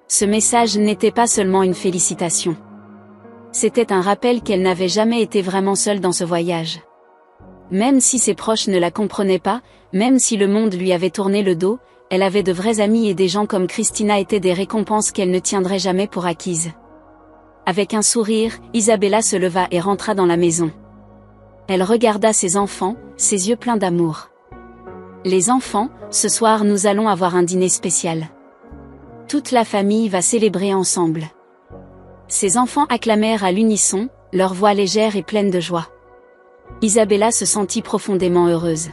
Speaker 1: Ce message n'était pas seulement une félicitation. C'était un rappel qu'elle n'avait jamais été vraiment seule dans ce voyage. Même si ses proches ne la comprenaient pas, même si le monde lui avait tourné le dos, elle avait de vrais amis et des gens comme Christina étaient des récompenses qu'elle ne tiendrait jamais pour acquises. Avec un sourire, Isabella se leva et rentra dans la maison. Elle regarda ses enfants, ses yeux pleins d'amour. Les enfants, ce soir nous allons avoir un dîner spécial. Toute la famille va célébrer ensemble. Ces enfants acclamèrent à l'unisson, leur voix légère et pleine de joie. Isabella se sentit profondément heureuse.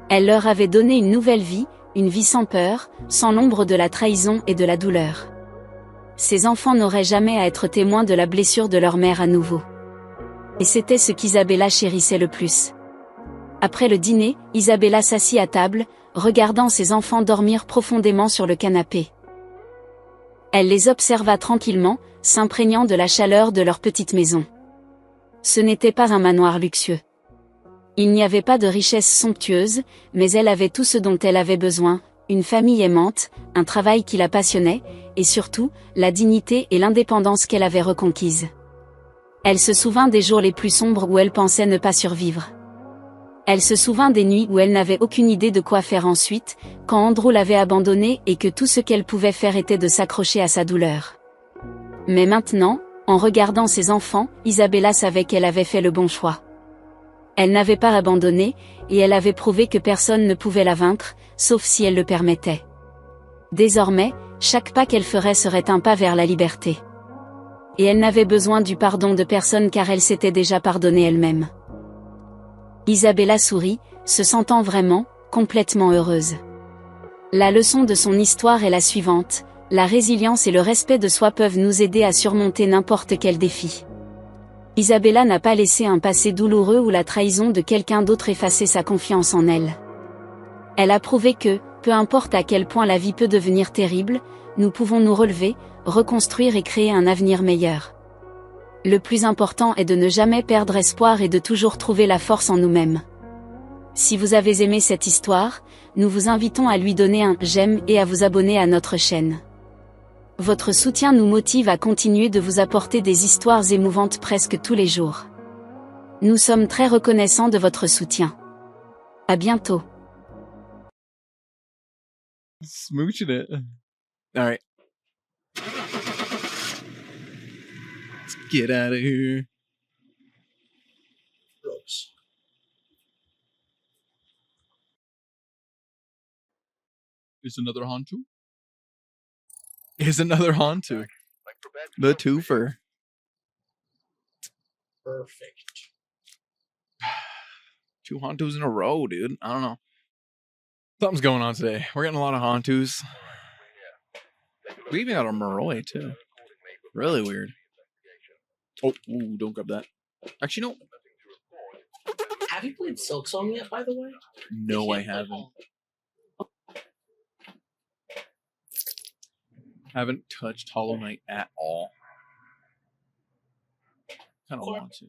Speaker 1: Elle leur avait donné une nouvelle vie, une vie sans peur, sans l'ombre de la trahison et de la douleur. Ces enfants n'auraient jamais à être témoins de la blessure de leur mère à nouveau. Et c'était ce qu'Isabella chérissait le plus. Après le dîner, Isabella s'assit à table, regardant ses enfants dormir profondément sur le canapé. Elle les observa tranquillement, s'imprégnant de la chaleur de leur petite maison. Ce n'était pas un manoir luxueux. Il n'y avait pas de richesse somptueuse, mais elle avait tout ce dont elle avait besoin, une famille aimante, un travail qui la passionnait, et surtout, la dignité et l'indépendance qu'elle avait reconquises. Elle se souvint des jours les plus sombres où elle pensait ne pas survivre. Elle se souvint des nuits où elle n'avait aucune idée de quoi faire ensuite, quand Andrew l'avait abandonnée et que tout ce qu'elle pouvait faire était de s'accrocher à sa douleur. Mais maintenant, en regardant ses enfants, Isabella savait qu'elle avait fait le bon choix. Elle n'avait pas abandonné, et elle avait prouvé que personne ne pouvait la vaincre, sauf si elle le permettait. Désormais, chaque pas qu'elle ferait serait un pas vers la liberté. Et elle n'avait besoin du pardon de personne car elle s'était déjà pardonnée elle-même. Isabella sourit, se sentant vraiment, complètement heureuse. La leçon de son histoire est la suivante: la résilience et le respect de soi peuvent nous aider à surmonter n'importe quel défi. Isabella n'a pas laissé un passé douloureux ou la trahison de quelqu'un d'autre effacer sa confiance en elle. Elle a prouvé que, peu importe à quel point la vie peut devenir terrible, nous pouvons nous relever, reconstruire et créer un avenir meilleur. Le plus important est de ne jamais perdre espoir et de toujours trouver la force en nous-mêmes. Si vous avez aimé cette histoire, nous vous invitons à lui donner un j'aime et à vous abonner à notre chaîne. Votre soutien nous motive à continuer de vous apporter des histoires émouvantes presque tous les jours. Nous sommes très reconnaissants de votre soutien. À bientôt.
Speaker 2: Smooching it. All right. Let's get out of here.
Speaker 3: Gross.
Speaker 2: Here's another Hantu. Here's another Hantu. The twofer.
Speaker 3: Perfect.
Speaker 2: 2 Hantus in a row, dude. I don't know. Something's going on today. We're getting a lot of Hantus. We even got a Moroi, too. Really weird. Oh, ooh, don't grab that. Actually, no.
Speaker 3: Have you played Silksong yet, by the way?
Speaker 2: No, I haven't. Haven't touched Hollow Knight at all. Kind of want to.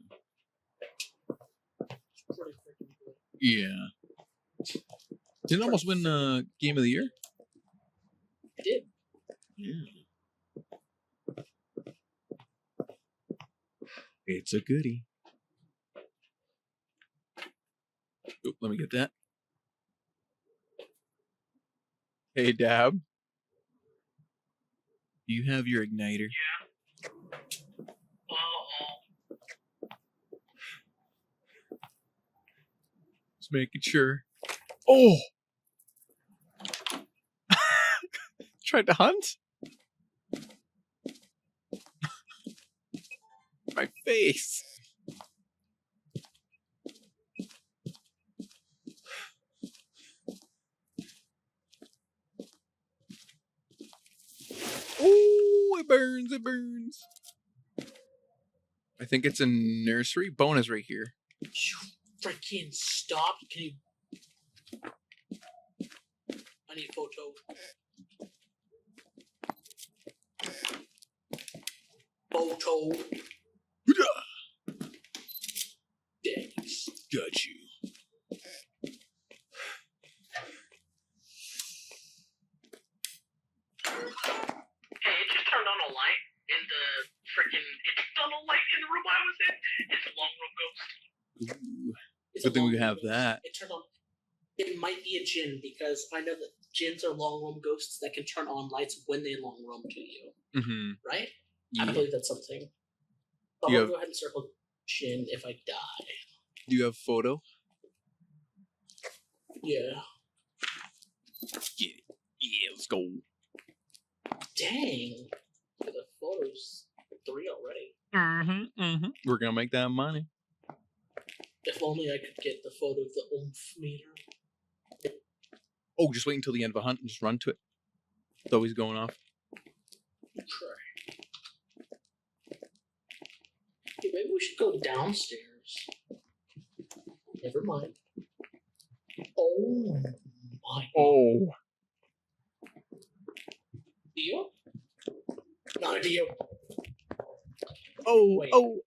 Speaker 2: Yeah. Didn't almost win Game of the Year?
Speaker 3: It did.
Speaker 2: Yeah. It's a goodie. Oh, let me get that. Hey, Dab. Do you have your igniter?
Speaker 3: Yeah.
Speaker 2: Just making sure. Oh! Tried to hunt? My face. Oh, it burns, it burns. I think it's a nursery. Bonus right here.
Speaker 3: You freaking stop. Can you... I need a photo. Photo. Thanks.
Speaker 2: Got you.
Speaker 3: Hey, it just turned on a light in the freaking... It just turned on a light in the room I was in. It's a long room ghost.
Speaker 2: Ooh.
Speaker 3: It's
Speaker 2: Good
Speaker 3: a
Speaker 2: thing
Speaker 3: long
Speaker 2: we
Speaker 3: room
Speaker 2: have
Speaker 3: ghost.
Speaker 2: that.
Speaker 3: It turned on... It might be a djinn because I know that djinns are long room ghosts that can turn on lights when they long roam to you.
Speaker 2: Mm-hmm.
Speaker 3: Right?
Speaker 2: Yeah.
Speaker 3: I believe that's something. So I'm
Speaker 2: You
Speaker 3: gonna
Speaker 2: have-
Speaker 3: go ahead and circle djinn if I die.
Speaker 2: Do you have photo?
Speaker 3: Yeah.
Speaker 2: Get it. Yeah, let's go.
Speaker 3: Dang. The photos 3 already.
Speaker 2: We're gonna make that money.
Speaker 3: If only I could get the photo of the oomph meter.
Speaker 2: Oh, just wait until the end of a hunt and just run to it. It's always going off.
Speaker 3: Try. Okay, maybe we should go downstairs. Never mind. Oh my god.
Speaker 2: Oh.
Speaker 3: Dio? Not a Dio.
Speaker 2: Oh.
Speaker 3: Wait.
Speaker 2: Oh.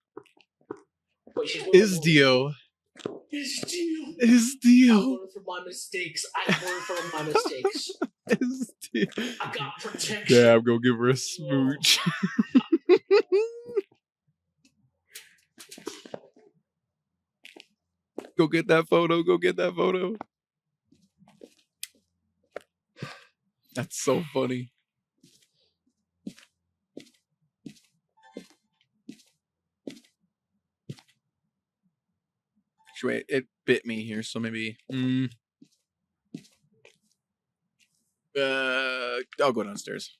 Speaker 3: Wait, she's
Speaker 2: Is Dio.
Speaker 3: Is Dio.
Speaker 2: Is
Speaker 3: I
Speaker 2: Dio.
Speaker 3: learned from my mistakes. I learned from my mistakes.
Speaker 2: Is Dio.
Speaker 3: I got protection.
Speaker 2: Damn, go give her a smooch. Go get that photo. Go get that photo. That's so funny. Wait, it bit me here, so maybe. I'll go downstairs.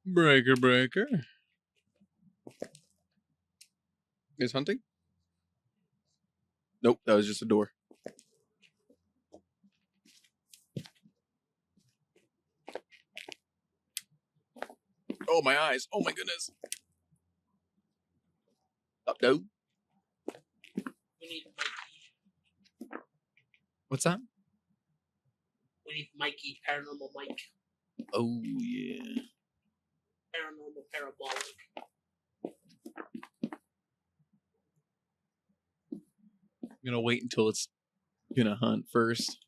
Speaker 2: Breaker, breaker. Is hunting? Nope, that was just a door. Oh, my eyes. Oh, my goodness. Up, no.
Speaker 3: We need Mikey.
Speaker 2: What's that?
Speaker 3: We need Mikey, Paranormal Mike.
Speaker 2: Oh, yeah.
Speaker 3: Paranormal Parabolic.
Speaker 2: I'm gonna wait until it's gonna hunt first.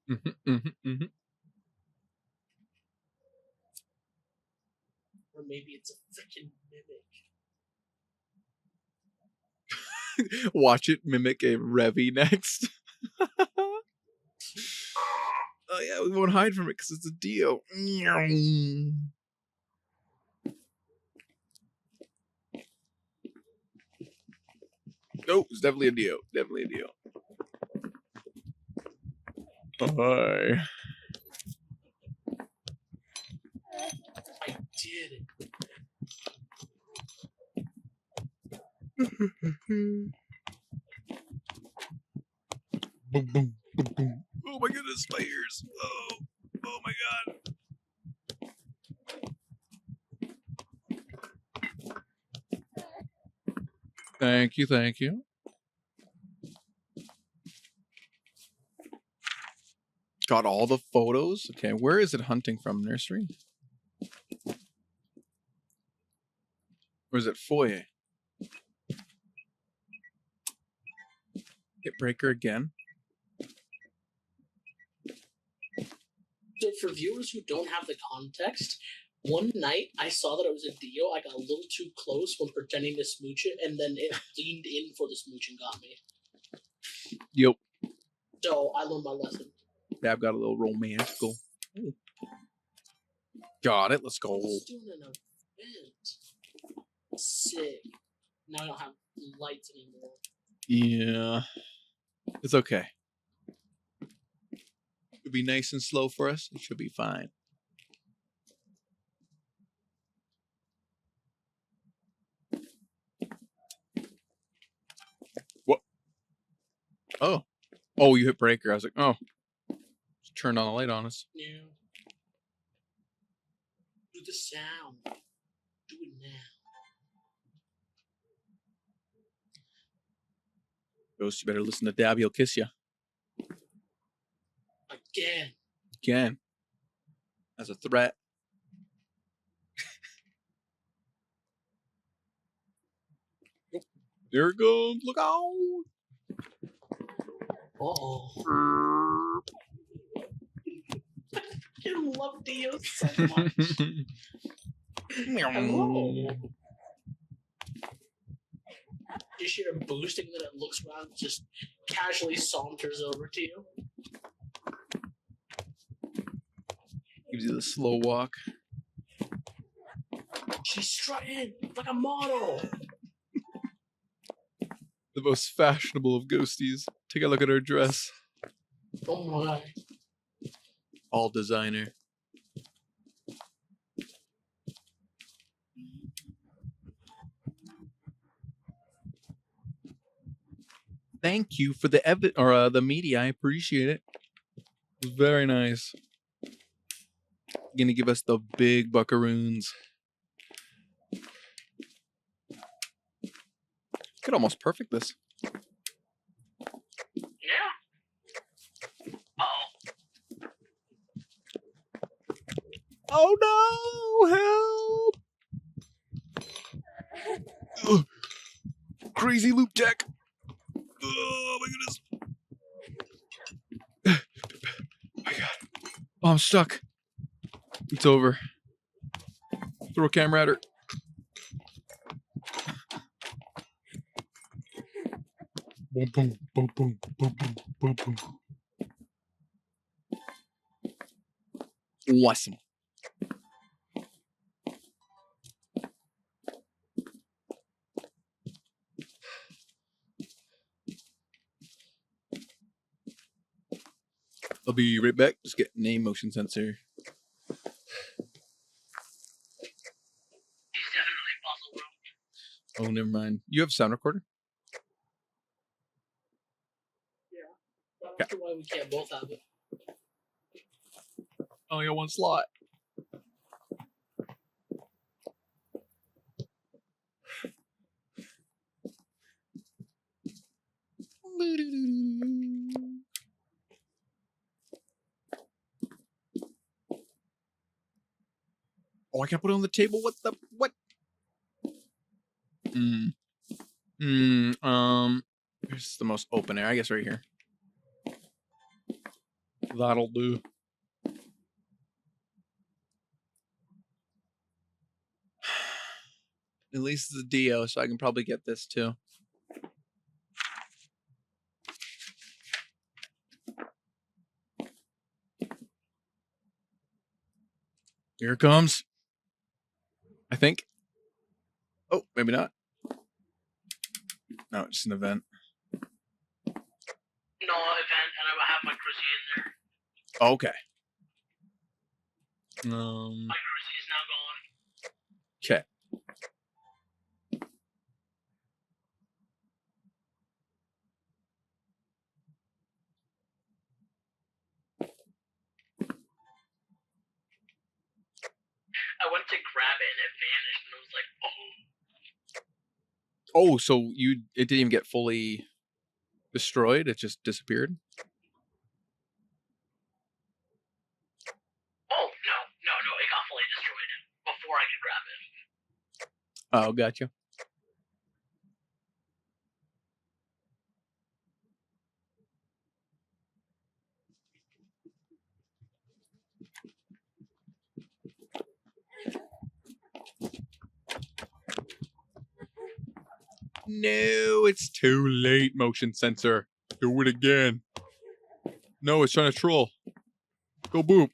Speaker 3: Or maybe it's a freaking mimic.
Speaker 2: Watch it mimic a Revy next. Oh yeah, we won't hide from it because it's a Dio. Oh, it's definitely a Dio. Definitely a Dio. Hi.
Speaker 3: I did it.
Speaker 2: Boom, boom, boom, boom. Oh my goodness, my ears. Oh my god. Thank you, thank you. Got all the photos? Okay, where is it hunting from? Nursery? Or is it foyer? Hit breaker again.
Speaker 3: So for viewers who don't have the context, one night I saw that it was a Dio. I got a little too close when pretending to smooch it, and then it leaned in for the smooch and got me.
Speaker 2: Yep.
Speaker 3: So I learned my lesson.
Speaker 2: Dab got a little romantical. Ooh. Got it. Let's go.
Speaker 3: Let's do an event. Sick. Now I don't have lights anymore.
Speaker 2: Yeah. It's okay. It'll be nice and slow for us. It should be fine. What? Oh. Oh, you hit breaker. I was like, oh. Just turned on the light on us.
Speaker 3: Yeah. Do the sound. Do it now.
Speaker 2: Ghost, you better listen to Dab. He'll kiss you.
Speaker 3: Again.
Speaker 2: Again. As a threat. There it comes. Look out.
Speaker 3: Uh-oh. I love Dio so much. Hello. Just hear him boosting, then it looks around, just casually saunters over to you.
Speaker 2: Gives you the slow walk.
Speaker 3: She's strutting like a model.
Speaker 2: The most fashionable of ghosties. Take a look at her dress.
Speaker 3: Oh my.
Speaker 2: All designer. Thank you for the media. I appreciate it. It was very nice. Gonna give us the big buckaroons. Could almost perfect this.
Speaker 3: Yeah. Oh.
Speaker 2: Oh no! Help! Ugh. Crazy loop tech. Oh my goodness. Oh my god. Oh, I'm stuck. It's over. Throw a camera at her. Boom, boom, boom, boom, boom, boom, boom, boom. Awesome. I'll be right back. Just get name motion sensor.
Speaker 3: He's definitely puzzle room.
Speaker 2: Oh, never mind. You have a sound recorder?
Speaker 3: That's why we can't both have it.
Speaker 2: Only got one slot. Oh, I can't put it on the table. What the what? Here's the most open air. I guess right here. That'll do. At least it's a Dio, so I can probably get this too. Here it comes. I think. Oh, maybe not. No, it's just an event.
Speaker 3: No event, and I will have my cruzy in there.
Speaker 2: Okay.
Speaker 3: My cruzy is now gone.
Speaker 2: Okay.
Speaker 3: I went to grab it and it vanished, and I was like, oh.
Speaker 2: Oh, so it didn't even get fully destroyed? It just disappeared?
Speaker 3: Oh, no, it got fully destroyed before I could grab it.
Speaker 2: Oh, gotcha. No, it's too late, motion sensor. Do it again. No, it's trying to troll. Go boop.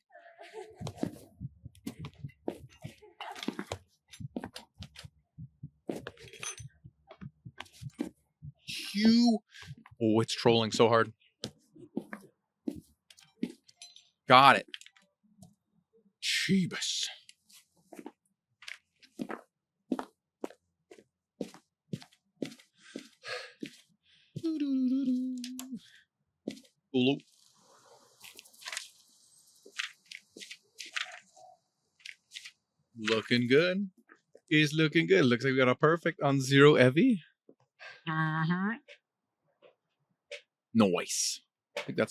Speaker 2: Oh, it's trolling so hard. Got it. Jeebus. Ulu. Looking good. Is looking good. Looks like we got a perfect on zero Evie. Nice. I think that's